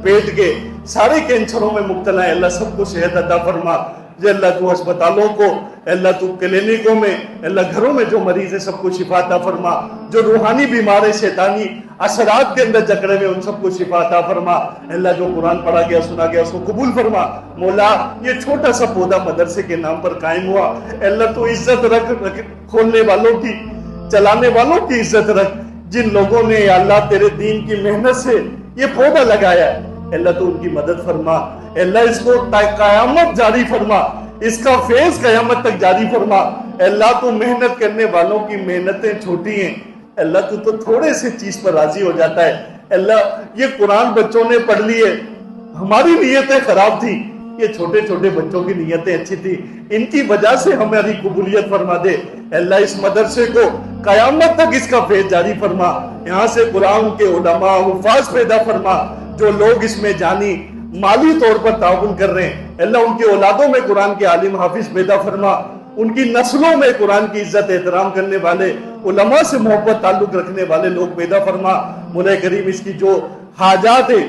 پیٹ کے سارے کینسروں میں مبتلا ہیں، اللہ سب کو صحت عطا فرما۔ اے اللہ تو ہسپتالوں کو، اے اللہ تو کلینکوں میں، اے اللہ گھروں میں جو مریض ہیں سب کو شفا عطا فرما۔ جو روحانی بیمار ہیں، شیطانی اثرات کے اندر جکڑے ہوئے، ان سب کو شفا عطا فرما۔ اے اللہ جو قرآن پڑھا گیا سنا گیا اس کو قبول فرما۔ مولا یہ چھوٹا سا پودا مدرسے کے نام پر قائم ہوا، اے اللہ تو عزت رکھ، کھولنے والوں کی، چلانے والوں کی عزت رکھ، جن لوگوں نے یا اللہ تیرے دین کی محنت سے یہ پودا لگایا ہے، اے اللہ تو ان کی مدد فرما۔ اے اللہ اس کو قیامت جاری فرما، اس کا فیض قیامت تک جاری فرما۔ اے اللہ تو محنت کرنے والوں کی محنتیں چھوٹی ہیں، اے اللہ تو تھوڑے سے چیز پر راضی ہو جاتا ہے۔ اے اللہ یہ قرآن بچوں نے پڑھ لیے، ہماری نیتیں خراب تھی، یہ چھوٹے چھوٹے بچوں کی نیتیں اچھی تھی، ان کی وجہ سے ہماری قبولیت فرما دے۔ اے اللہ اس مدرسے کو قیامت تک اس کا فیض جاری فرما، یہاں سے قرآن کے علماء حفاظ پیدا فرما، جو لوگ اس میں جانی مالی طور پر تعاون کر رہے ہیں، اللہ ان کے اولادوں میں قرآن کے عالم حافظ پیدا فرما، ان کی نسلوں میں قرآن کی عزت احترام کرنے والے، علماء سے محبت تعلق رکھنے والے لوگ پیدا فرما۔ مولا کریم اس کی جو حاجات ہیں،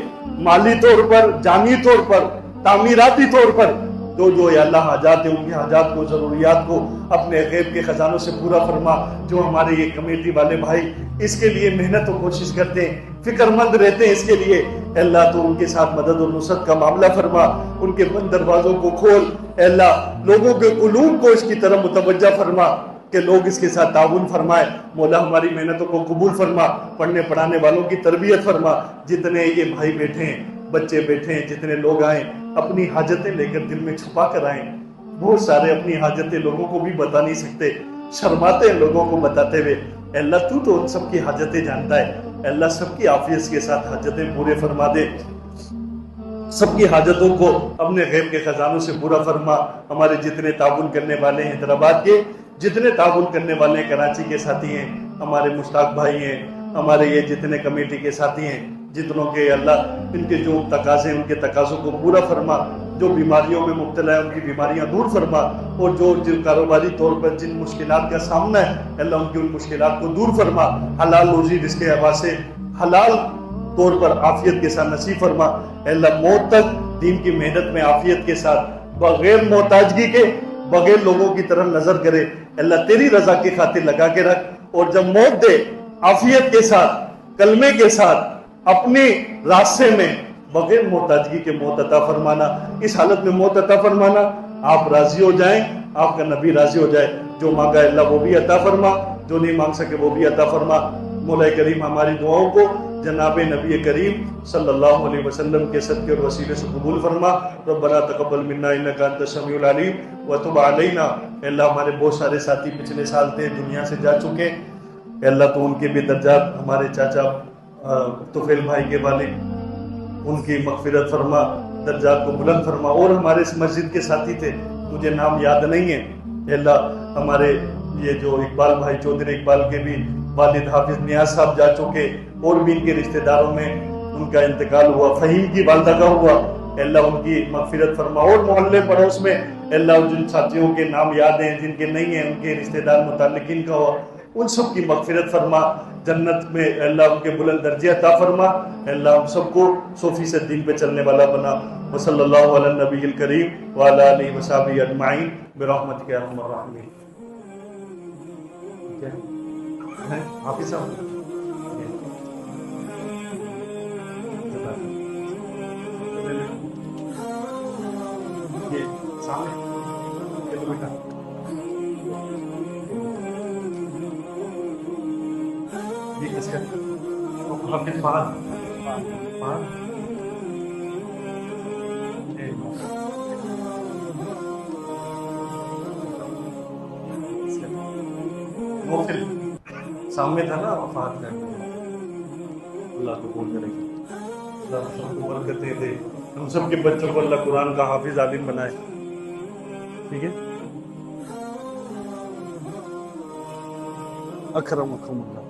مالی طور پر، جانی طور پر، تعمیراتی طور پر، جو یا اللہ حاجات ہیں، ان کی حاجات کو، ضروریات کو اپنے غیب کے خزانوں سے پورا فرما۔ جو ہمارے یہ کمیٹی والے بھائی اس کے لیے محنت و کوشش کرتے ہیں، فکر مند رہتے ہیں اس کے لیے، اے اللہ تو ان کے ساتھ مدد و نصرت کا معاملہ فرما، ان کے بند دروازوں کو کھول، اے اللہ لوگوں کے قلوب کو اس کی طرف متوجہ فرما کہ لوگ اس کے ساتھ تعاون فرمائے۔ مولا ہماری محنتوں کو قبول فرما، پڑھنے پڑھانے والوں کی تربیت فرما۔ جتنے یہ بھائی بیٹھے ہیں، بچے بیٹھے ہیں، جتنے لوگ آئیں اپنی حاجتیں لے کر دل میں چھپا کر آئیں، بہت سارے اپنی حاجتیں لوگوں کو بھی بتا نہیں سکتے، شرماتے ہیں لوگوں کو بتاتے ہوئے، اے اللہ تو ان سب کی حاجتیں جانتا ہے، اے اللہ سب کی عافیت کے ساتھ حاجتیں پورے فرما دے، سب کی حاجتوں کو اپنے غیب کے خزانوں سے پورا فرما۔ ہمارے جتنے تعاون کرنے والے ہیں حیدرآباد کے، جتنے تعاون کرنے والے ہیں کراچی کے ساتھی ہیں، ہمارے مشتاق بھائی ہیں، ہمارے یہ جتنے کمیٹی کے ساتھی ہیں، جتنوں کے اللہ ان کے جو تقاضے ہیں ان کے تقاضوں کو پورا فرما، جو بیماریوں میں مبتلا ہے ان کی بیماریاں دور فرما، اور جو کاروباری طور پر جن مشکلات کا سامنا ہے اللہ ان کی ان مشکلات کو دور فرما، حلال روزی رزق کے حوالے سے حلال طور پر عافیت کے ساتھ نصیب فرما۔ اے اللہ موت تک دین کی محنت میں عافیت کے ساتھ، بغیر محتاجگی کے، بغیر لوگوں کی طرف نظر کرے، اے اللہ تیری رضا کی خاطر لگا کے رکھ، اور جب موت دے عافیت کے ساتھ، کلمے کے ساتھ، اپنے راستے میں بغیر محتاجگی کے موت عطا فرمانا، اس حالت میں موت عطا فرمانا، آپ راضی ہو جائیں، آپ کا نبی راضی ہو جائے، جو مانگا اللہ وہ بھی عطا فرما، جو نہیں مانگ سکے وہ بھی عطا فرما۔ مولا کریم ہماری دعاؤں کو جناب نبی کریم صلی اللہ علیہ وسلم کے صدقے اور وسیلے سے قبول فرما. ربنا تقبل منا انک انت السمیع العلیم وتب علینا. اے اللہ ہمارے بہت سارے ساتھی پچھلے سال تھے دنیا سے جا چکے. اے اللہ تو ان کے بھی درجات, ہمارے چاچا طفیل بھائی کے والد, ان کی مغفرت فرما, درجات کو بلند فرما. اور ہمارے اس مسجد کے ساتھی تھے, مجھے نام یاد نہیں ہے. اے اللہ ہمارے یہ جو اقبال بھائی چودھری اقبال کے بھی والد حافظ نیاز صاحب جا چکے, اور بھی ان کے رشتہ داروں میں ان کا انتقال ہوا. فہیم کی والدہ کا ہوا. اے اللہ ان کی مغفرت فرما. اور محلے پڑوس میں اے اللہ جن ساتھیوں کے نام یاد ہیں, جن کے نہیں ہیں, ان کے رشتہ دار متعلقین کا ہوا, ان سب کی مغفرت فرما. جنت میں اے اللہ ان کے بلند درجے عطا فرما. اے اللہ ہم سب کو صوفی سے دین پہ چلنے والا بنا. وصلی اللہ علی النبی الکریم وعلی آلہ وصحبہ اجمعین برحمتک یا ارحم الراحمین. حافظ صاحب یہ سامنے چلو بیٹا. یہ کس کا حافظ فہد محفل سامنے تھا نا وفات کا. اللہ قبول کرے گا. اللہ سب کو برکتیں دے. ہم سب کے بچوں کو اللہ قرآن کا حافظ عالم بنائے. ٹھیک ہے. اکرمکم اللہ.